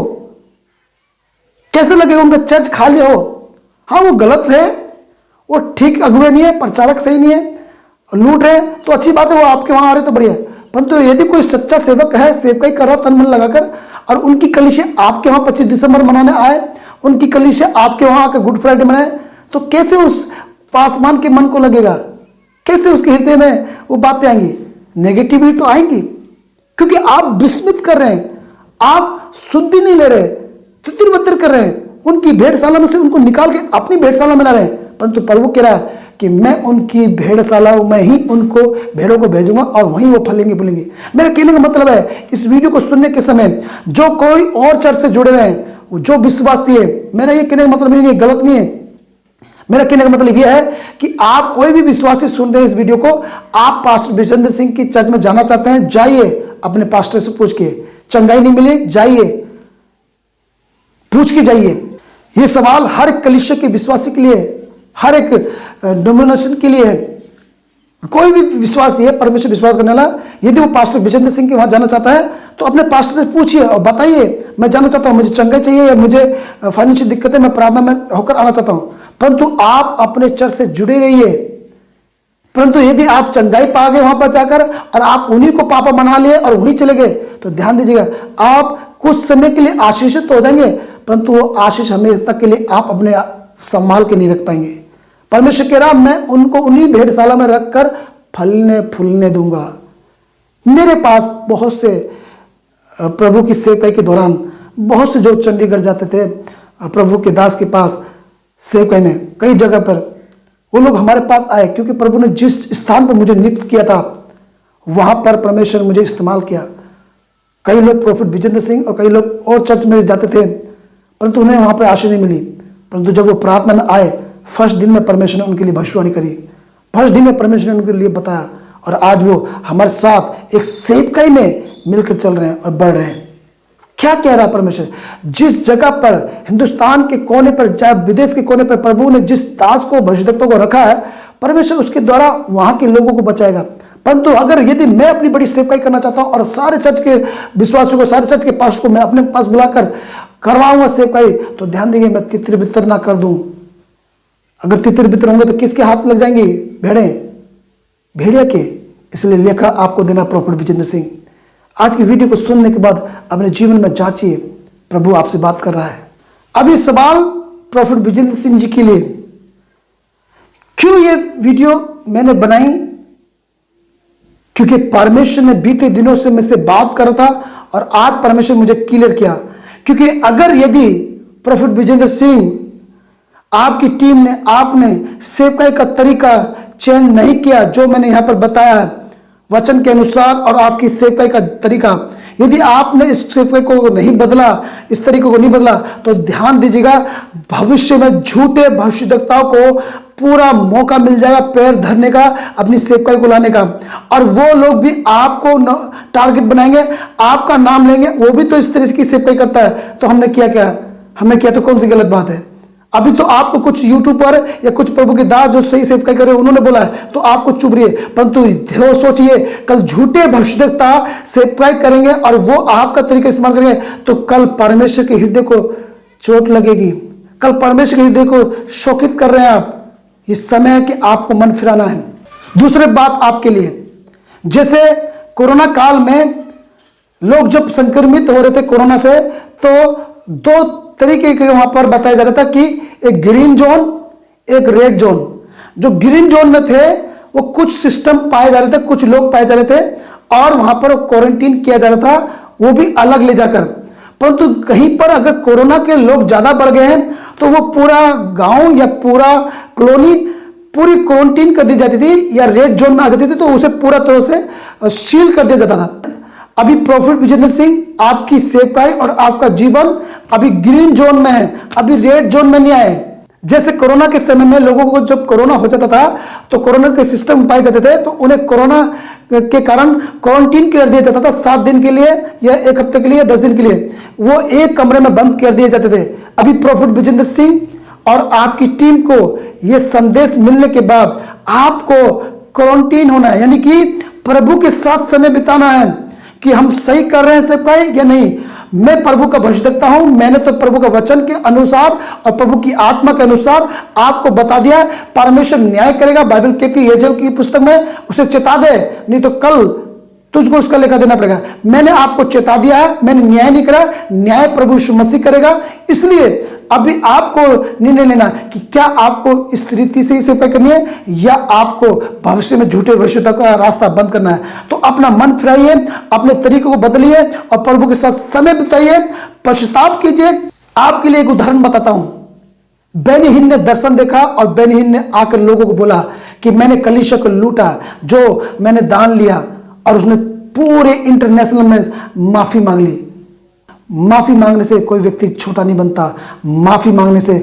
कैसे लगेगा? उनका चर्च खाली हो। हाँ, वो गलत है, वो ठीक अगुए नहीं है, प्रचारक सही नहीं है, लूट रहे हैं, तो अच्छी बात है, वो आपके वहां आ रहे तो बढ़िया। परंतु यदि कोई सच्चा सेवक है, सेवकाई करो तन मन लगाकर, और उनकी कलीसिया आपके वहां 25 दिसंबर मनाने आए, उनकी कलीसिया आपके वहां आकर गुड फ्राइडे मनाए, तो कैसे उस पासवान के मन को लगेगा? कैसे उसके हृदय में वो बातें आएंगी? नेगेटिविटी तो आएंगी, क्योंकि आप विस्मित कर रहे हैं, आप शुद्धि नहीं ले रहे, तितर बितर कर रहे हैं, उनकी भेड़शाला में से उनको निकाल के अपनी भेड़शाला में ला रहे हैं। परंतु प्रभु कह रहा है कि मैं उनकी भेड़शाला में ही उनको भेड़ों को भेजूंगा और वहीं वो फलेंगे फूलेंगे। मेरा कहने का मतलब है, इस वीडियो को सुनने के समय जो कोई और चर्च से जुड़े हुए हैं, जो विश्वासी है, मेरा ये कहने का मतलब नहीं है, गलत नहीं है, मेरा कहने का मतलब यह है कि आप कोई भी विश्वासी सुन रहे हैं इस वीडियो को, आप पास्टर विजेंद्र सिंह की चर्च में जाना चाहते हैं, जाइए, अपने पास्टर से पूछ के, चंगाई नहीं मिली, जाइए, पूछ के जाइए। ये सवाल हर एक कलीसिया के विश्वासी के लिए, हर एक डिनोमिनेशन के लिए है। कोई भी विश्वासी है, परमेश्वर विश्वास करने वाला, यदि वो पास्टर विजेंद्र सिंह के वहां जाना चाहता है तो अपने पास्टर से पूछिए और बताइए, मैं जाना चाहता हूं, मुझे चंगाई चाहिए या मुझे फाइनेंशियल दिक्कत है, मैं प्रार्थना में होकर आना चाहता हूं। परंतु आप अपने चर्च से जुड़े रहिए। परंतु यदि आप चंगाई पा गए वहां पर जाकर और आप उन्हीं को पापा मना लिए और वहीं चले गए, तो ध्यान दीजिएगा, आप कुछ समय के लिए आशीषित तो हो जाएंगे, परंतु वो आशीष हमेशा के लिए आप अपने संभाल के नहीं रख पाएंगे। परमेश्वर कह रहा, मैं उनको उन्हीं भेड़शाला में रखकर फलने फूलने दूंगा। मेरे पास बहुत से प्रभु की सेवकाई के दौरान, बहुत से जो चंडीगढ़ जाते थे प्रभु के दास के पास सेवकाई में, कई जगह पर वो लोग हमारे पास आए, क्योंकि प्रभु ने जिस स्थान पर मुझे नियुक्त किया था वहां पर परमेश्वर मुझे इस्तेमाल किया। कई लोग प्रॉफिट विजेंद्र सिंह और कई लोग और चर्च में जाते थे, परंतु उन्हें वहां पर आशीष नहीं मिली। परंतु जब वो प्रार्थना में आए, फर्स्ट दिन में परमेश्वर ने उनके लिए भविष्यवाणी करी, फर्स्ट दिन में परमेश्वर ने उनके लिए बताया, और आज वो हमारे साथ एक सेवकाई में मिलकर चल रहे हैं और बढ़ रहे हैं। क्या कह रहा है परमेश्वर? जिस जगह पर, हिंदुस्तान के कोने पर, चाहे विदेश के कोने पर, प्रभु ने जिस दास को, भविष्यद्वक्ता को रखा है, परमेश्वर उसके द्वारा वहां के लोगों को बचाएगा। परंतु अगर यदि मैं अपनी बड़ी सेवकाई करना चाहता हूं और सारे चर्च के विश्वासियों को, सारे चर्च के पास को मैं अपने पास बुलाकर करवाऊंगा सेवकाई, तो ध्यान देंगे मैं तितर बितर ना कर दूं। अगर तितर बितर होंगे तो किसके हाथ लग जाएंगी? भेड़िया के। इसलिए लेखा आपको देना प्रॉफिट विजेंद्र सिंह। आज की वीडियो को सुनने के बाद अपने जीवन में जांचिए, प्रभु आपसे बात कर रहा है। अब ये सवाल प्रॉफिट विजेंद्र सिंह जी के लिए, क्यों ये वीडियो मैंने बनाई, क्योंकि परमेश्वर ने बीते दिनों से मुझसे बात कर रहा था और आज परमेश्वर मुझे क्लियर किया। क्योंकि अगर यदि प्रोफेट विजेंद्र सिंह आपकी टीम ने आपने सेवकाई का तरीका चेंज नहीं किया, जो मैंने यहां पर बताया है वचन के अनुसार, और आपकी सेवकाई का तरीका यदि आपने इस सेवकाई को नहीं बदला, इस तरीके को नहीं बदला, तो ध्यान दीजिएगा भविष्य में झूठे भविष्यद्वक्ताओं को पूरा मौका मिल जाएगा पैर धरने का, अपनी सेवकाई को लाने का, और वो लोग भी आपको टारगेट बनाएंगे, आपका नाम लेंगे। वो भी तो इस तरह की सेवकाई करता है, तो हमने किया हमने किया तो कौन सी गलत बात है? अभी तो आपको कुछ यूट्यूबर या कुछ प्रभु के दास जो सही सेवकाई कर रहे हैं उन्होंने बोला है तो आपको चुप रहिए, परंतु सोचिए कल झूठे भविष्यद्वक्ता सेवकाई करेंगे और वो आपका तरीका इस्तेमाल करेंगे, तो कल परमेश्वर के हृदय को चोट लगेगी। कल परमेश्वर के हृदय को शोकित कर रहे हैं आप। ये समय है कि आपको मन फिराना है। दूसरी बात आपके लिए, जैसे कोरोना काल में लोग जब संक्रमित हो रहे थे कोरोना से, तो दो तरीके के वहां पर बताया जा रहा था कि एक ग्रीन जोन, एक रेड जोन। जो ग्रीन जोन में थे वो कुछ सिस्टम पाए जा रहे थे, कुछ लोग पाए जा रहे थे और वहां पर क्वारंटीन किया जा रहा था, वो भी अलग ले जाकर। परंतु कहीं पर अगर कोरोना के लोग ज्यादा बढ़ गए हैं तो वो पूरा गांव या पूरा कॉलोनी पूरी क्वारंटीन कर दी जाती थी या रेड जोन में आ जाती थी, तो उसे पूरा तरह से सील कर दिया जाता था। अभी प्रोफेट विजेंद्र सिंह आपकी सेवकाई और आपका जीवन अभी ग्रीन जोन में है, अभी रेड जोन में नहीं आए। जैसे कोरोना के समय में लोगों को जब कोरोना हो जाता था तो कोरोना के सिस्टम पाए जाते थे, तो उन्हें कोरोना के कारण क्वारंटीन कर दिया जाता था 7 दिन के लिए या 1 हफ्ते के लिए, 10 दिन के लिए, वो एक कमरे में बंद कर दिए जाते थे। अभी प्रोफेट विजेंद्र सिंह और आपकी टीम को यह संदेश मिलने के बाद आपको क्वारंटीन होना है, यानी कि प्रभु के साथ समय बिताना है कि हम सही कर रहे हैं सेवकाई या नहीं। मैं प्रभु का भविष्यद्वक्ता हूं, मैंने तो प्रभु का वचन के अनुसार और प्रभु की आत्मा के अनुसार आपको बता दिया। परमेश्वर न्याय करेगा, बाइबल कहती है एजेल की पुस्तक में, उसे चेता दे, नहीं तो कल तुझको उसका लेखा देना पड़ेगा। मैंने आपको चेता दिया है, मैंने न्याय नहीं करा, न्याय प्रभु यीशु मसीह करेगा। इसलिए अभी आपको निर्णय लेना कि क्या आपको इस रीति से ही सेवकाई करनी है या आपको भविष्य में झूठे भविष्यद्वक्ता का रास्ता बंद करना है। तो अपना मन फिराइए, अपने तरीकों को बदलिए और प्रभु के साथ समय बिताइए, पश्चाताप कीजिए। आपके लिए एक उदाहरण बताता हूं। बेनिहिन ने दर्शन देखा और बेनिहिन ने आकर लोगों को बोला कि मैंने कलीसिया को लूटा, जो मैंने दान लिया, और उसने पूरे इंटरनेशनल में माफी मांग ली। माफी मांगने से कोई व्यक्ति छोटा नहीं बनता, माफी मांगने से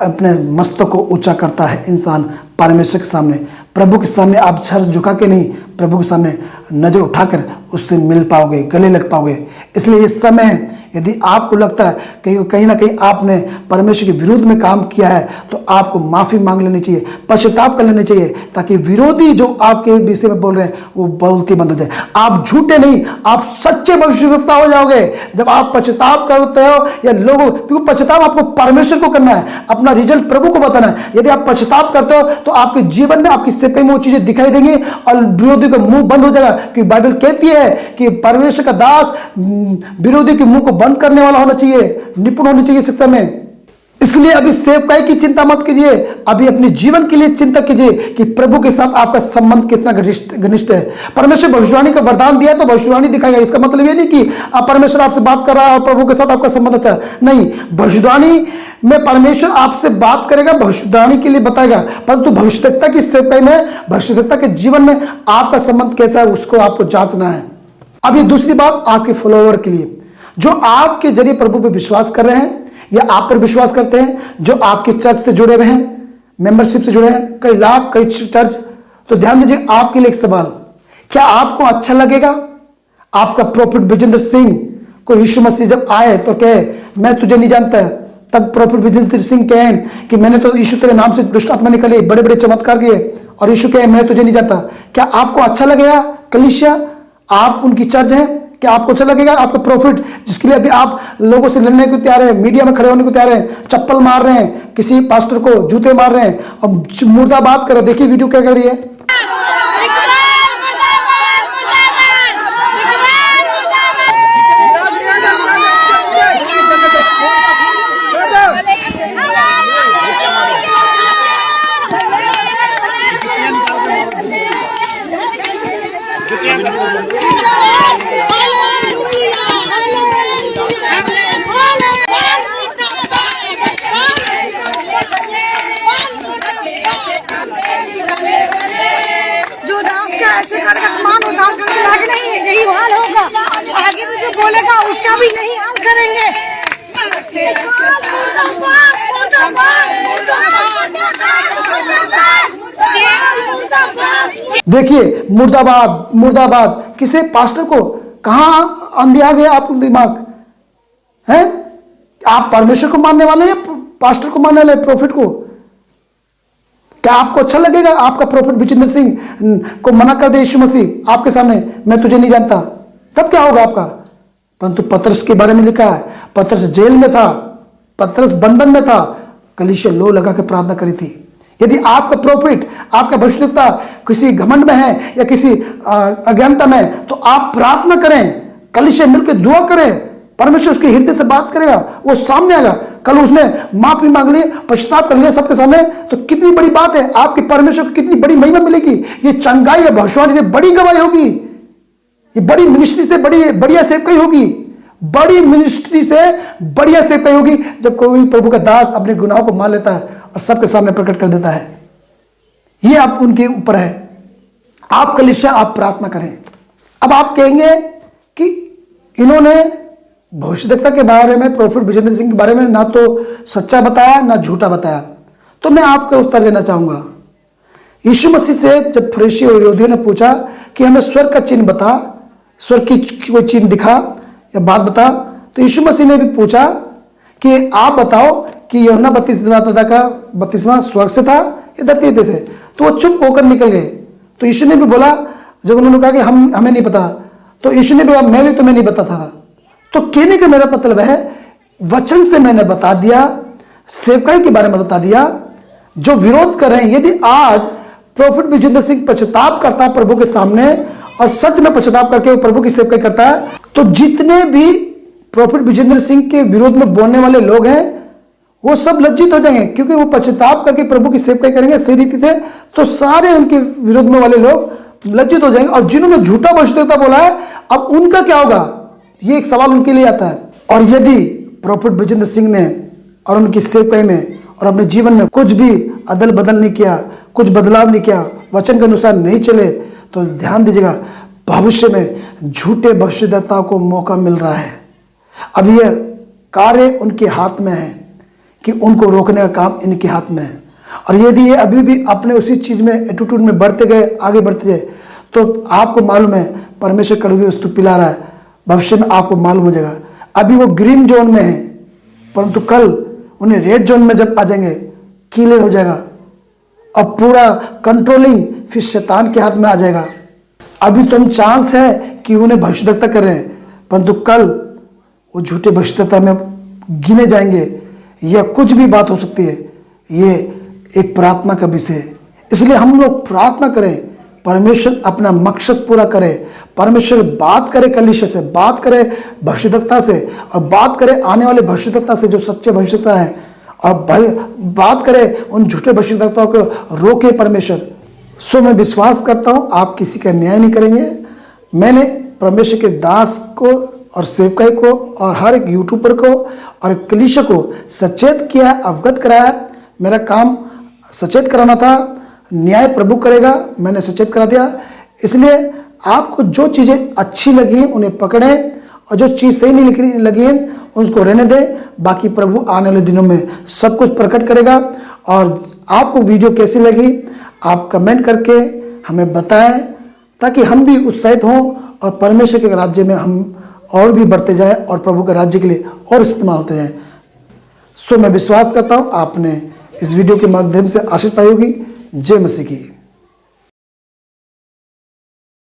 अपने मस्तक को ऊंचा करता है इंसान परमेश्वर के सामने। प्रभु के सामने आप सर झुका के नहीं, प्रभु के सामने नजर उठाकर उससे मिल पाओगे, गले लग पाओगे। इसलिए ये समय है, यदि आपको लगता है कि कहीं ना कहीं आपने परमेश्वर के विरुद्ध में काम किया है तो आपको माफी मांग लेनी चाहिए, पश्चाताप कर लेनी चाहिए, ताकि विरोधी जो आपके विषय में बोल रहे हैं वो बोलती बंद हो जाए। आप झूठे नहीं, आप सच्चे भविष्यद्वक्ता हो जाओगे जब आप पश्चाताप करते हो या लोगों, क्योंकि पश्चाताप आपको परमेश्वर को करना है, अपना रिजल्ट प्रभु को बताना है। यदि आप पश्चाताप करते हो तो आपके जीवन में आपकी सेवकाई में वो चीजें दिखाई देंगी और विरोधी का मुंह बंद हो जाएगा। क्योंकि बाइबल कहती है कि परमेश्वर का दास विरोधी के मुंह को बंद करने वाला होना चाहिए, निपुण होनी चाहिए शिक्षा में। इसलिए अभी सेवकाई की चिंता मत कीजिए, अभी अपने जीवन के लिए चिंता कीजिए कि प्रभु के साथ आपका संबंध कितना घनिष्ठ है। परमेश्वर भविष्यवाणी का वरदान दिया तो भविष्यवाणी दिखाएगा। इसका मतलब ये नहीं कि आप परमेश्वर आपसे बात कर रहा है और प्रभु के साथ आपका संबंध अच्छा नहीं। भविष्यवाणी में परमेश्वर आपसे बात करेगा, भविष्यवाणी के लिए बताएगा, परंतु भविष्यद्वक्ता की सेवकाई में, भविष्यद्वक्ता के जीवन में आपका संबंध कैसा है उसको आपको जांचना है। अब ये दूसरी बात आपके फॉलोअर के लिए, जो आपके जरिए प्रभु पर विश्वास कर रहे हैं या आप पर विश्वास करते हैं, जो आपके चर्च से जुड़े हुए हैं, मेंबरशिप से जुड़े हैं, कई लाख कई चर्च, तो ध्यान दीजिए आपके लिए एक सवाल, क्या आपको अच्छा लगेगा आपका प्रोफेट विजेंद्र सिंह को यीशु मसीह जब आए तो कहे मैं तुझे नहीं जानता है, तब प्रोफेट विजेंद्र सिंह कहे कि मैंने तो यीशु तेरे नाम से दुष्ट आत्मा निकाली, बड़े बड़े चमत्कार किए, और यीशु कहे मैं तुझे नहीं जानता? क्या आपको अच्छा लगेगा? कलीसिया आप उनकी चर्च है, क्या आपको अच्छा लगेगा? आपका प्रॉफिट जिसके लिए अभी आप लोगों से लड़ने को तैयार है, मीडिया में खड़े होने को तैयार है, चप्पल मार रहे हैं, किसी पास्टर को जूते मार रहे हैं और मुर्दाबाद कर रहे हैं। देखिए वीडियो क्या कह रही है। जो दास का ऐसे करके मानो दास का लाग नहीं है, यही हाल होगा। आगे भी जो बोलेगा उसका भी नहीं हाल करेंगे। देखिए, मुर्दाबाद मुर्दाबाद किसे, पास्टर को? कहाँ अंधी आ गया आपको दिमाग है? आप परमेश्वर को मानने वाले हैं, पास्टर को मानने वाले, प्रॉफिट को? क्या आपको अच्छा लगेगा आपका प्रॉफिट विजेंद्र सिंह को मना कर दे यीशु मसीह आपके सामने, मैं तुझे नहीं जानता? तब क्या होगा आपका? परंतु पतरस के बारे में लिखा है, पतरस जेल में था, पतरस बंधन में था, कलीसिया लो लगा के प्रार्थना करी थी। यदि आपका प्रॉफिट, आपका भविष्यता किसी घमंड में है या किसी अज्ञानता में, तो आप प्रार्थना करें, कलीसिया मिलकर दुआ करें, परमेश्वर उसके हृदय से बात करेगा, वो सामने आएगा। कल उसने माफी मांग ली, पश्चाताप कर लिया सबके सामने, तो कितनी बड़ी बात है, आपके परमेश्वर को कितनी बड़ी महिमा मिलेगी। ये चंगाई या भविष्यवाणी से बड़ी गवाही होगी, ये बड़ी मिनिस्ट्री से बढ़िया सेवकाई होगी, बड़ी मिनिस्ट्री से बढ़िया सेवकाई होगी, जब कोई प्रभु का दास अपने गुनाहों को मान लेता है और सबके सामने प्रकट कर देता है। ये आप उनके ऊपर है। आप कलीसिया, आप प्रार्थना करें। अब आप कहेंगे कि इन्होंने भविष्यद्वक्ता के बारे में, प्रॉफिट विजेंद्र सिंह के बारे में ना तो सच्चा बताया ना झूठा बताया, तो मैं आपको उत्तर देना चाहूंगा। यीशु मसीह से जब फरीसी और यहूदियों ने पूछा कि हमें स्वर्ग का चिन्ह बता, स्वर्ग की कोई चिन्ह दिखा या बात बता, तो यीशु मसीह ने भी पूछा कि आप बताओ कि यूहन्ना बपतिस्मा का बपतिस्मा स्वर्ग से था या धरती पे से? तो वो चुप होकर निकल गए। तो यीशु ने भी बोला, जब उन्होंने कहा कि हमें नहीं पता, तो यीशु ने भी बोला, मैं भी तुम्हें नहीं बताता था। तो कहने का मेरा मतलब है, वचन से मैंने बता दिया, सेवकाई के बारे में बता दिया। जो विरोध कर रहे हैं, यदि आज प्रॉफिट विजेंद्र सिंह पश्चाताप करता है प्रभु के सामने और सच में पश्चाताप करके वो प्रभु की सेवकाई करता है, तो जितने भी प्रॉफिट विजेंद्र सिंह के विरोध में बोलने वाले लोग हैं वो सब लज्जित हो जाएंगे, क्योंकि वो पश्चाताप करके प्रभु की सेवकाई करेंगे सही रीति से, तो सारे उनके विरोध में वाले लोग लज्जित हो जाएंगे। और जिन्होंने झूठा भविष्यद्वक्ता बोला है, अब उनका क्या होगा, ये एक सवाल उनके लिए आता है। और यदि प्रॉफिट विजेंद्र सिंह ने और उनकी सेवकाई में और अपने जीवन में कुछ भी अदल बदल नहीं किया, कुछ बदलाव नहीं किया, वचन के अनुसार नहीं चले, तो ध्यान दीजिएगा, भविष्य में झूठे भविष्यद्वक्ताओं को मौका मिल रहा है। अब यह कार्य उनके हाथ में है कि उनको रोकने का काम इनके हाथ में है। और यदि ये अभी भी अपने उसी चीज में, एटीट्यूड में बढ़ते गए, आगे बढ़ते गए, तो आपको मालूम है परमेश्वर कड़वी वस्तु पिला रहा है। भविष्य में आपको मालूम हो जाएगा। अभी वो ग्रीन जोन में है, परंतु कल उन्हें रेड जोन में जब आ जाएंगे, क्लियर हो जाएगा और पूरा कंट्रोलिंग फिर शैतान के हाथ में आ जाएगा। अभी तो हम चांस है कि उन्हें भविष्यद्वक्ता कर रहे हैं, परंतु कल वो झूठे भविष्यद्वक्ता में गिने जाएंगे, या कुछ भी बात हो सकती है। ये एक प्रार्थना का विषय है, इसलिए हम लोग प्रार्थना करें, परमेश्वर अपना मकसद पूरा करे, परमेश्वर बात करे, कलीसिया से बात करे, भविष्यद्वक्ता से, और बात करे आने वाले भविष्यद्वक्ता से जो सच्चे भविष्यद्वक्ता हैं, और बात करे उन झूठे भविष्यद्वक्ताओं को रोके परमेश्वर। सो मैं विश्वास करता हूँ आप किसी का न्याय नहीं करेंगे। मैंने परमेश्वर के दास को और सेवकाई को और हर एक यूट्यूबर को और कलीसिया को सचेत किया, अवगत कराया। मेरा काम सचेत कराना था, न्याय प्रभु करेगा, मैंने सचेत करा दिया। इसलिए आपको जो चीज़ें अच्छी लगी उन्हें पकड़ें, और जो चीज़ सही नहीं लगी उसको रहने दें। बाकी प्रभु आने वाले दिनों में सब कुछ प्रकट करेगा। और आपको वीडियो कैसी लगी आप कमेंट करके हमें बताएं, ताकि हम भी उत्साहित हों और परमेश्वर के राज्य में हम और भी बढ़ते जाएं और प्रभु के राज्य के लिए और इस्तेमाल होते जाएं। सो मैं विश्वास करता हूँ आपने इस वीडियो के माध्यम से आशीष पाई होगी। जय मसीह की।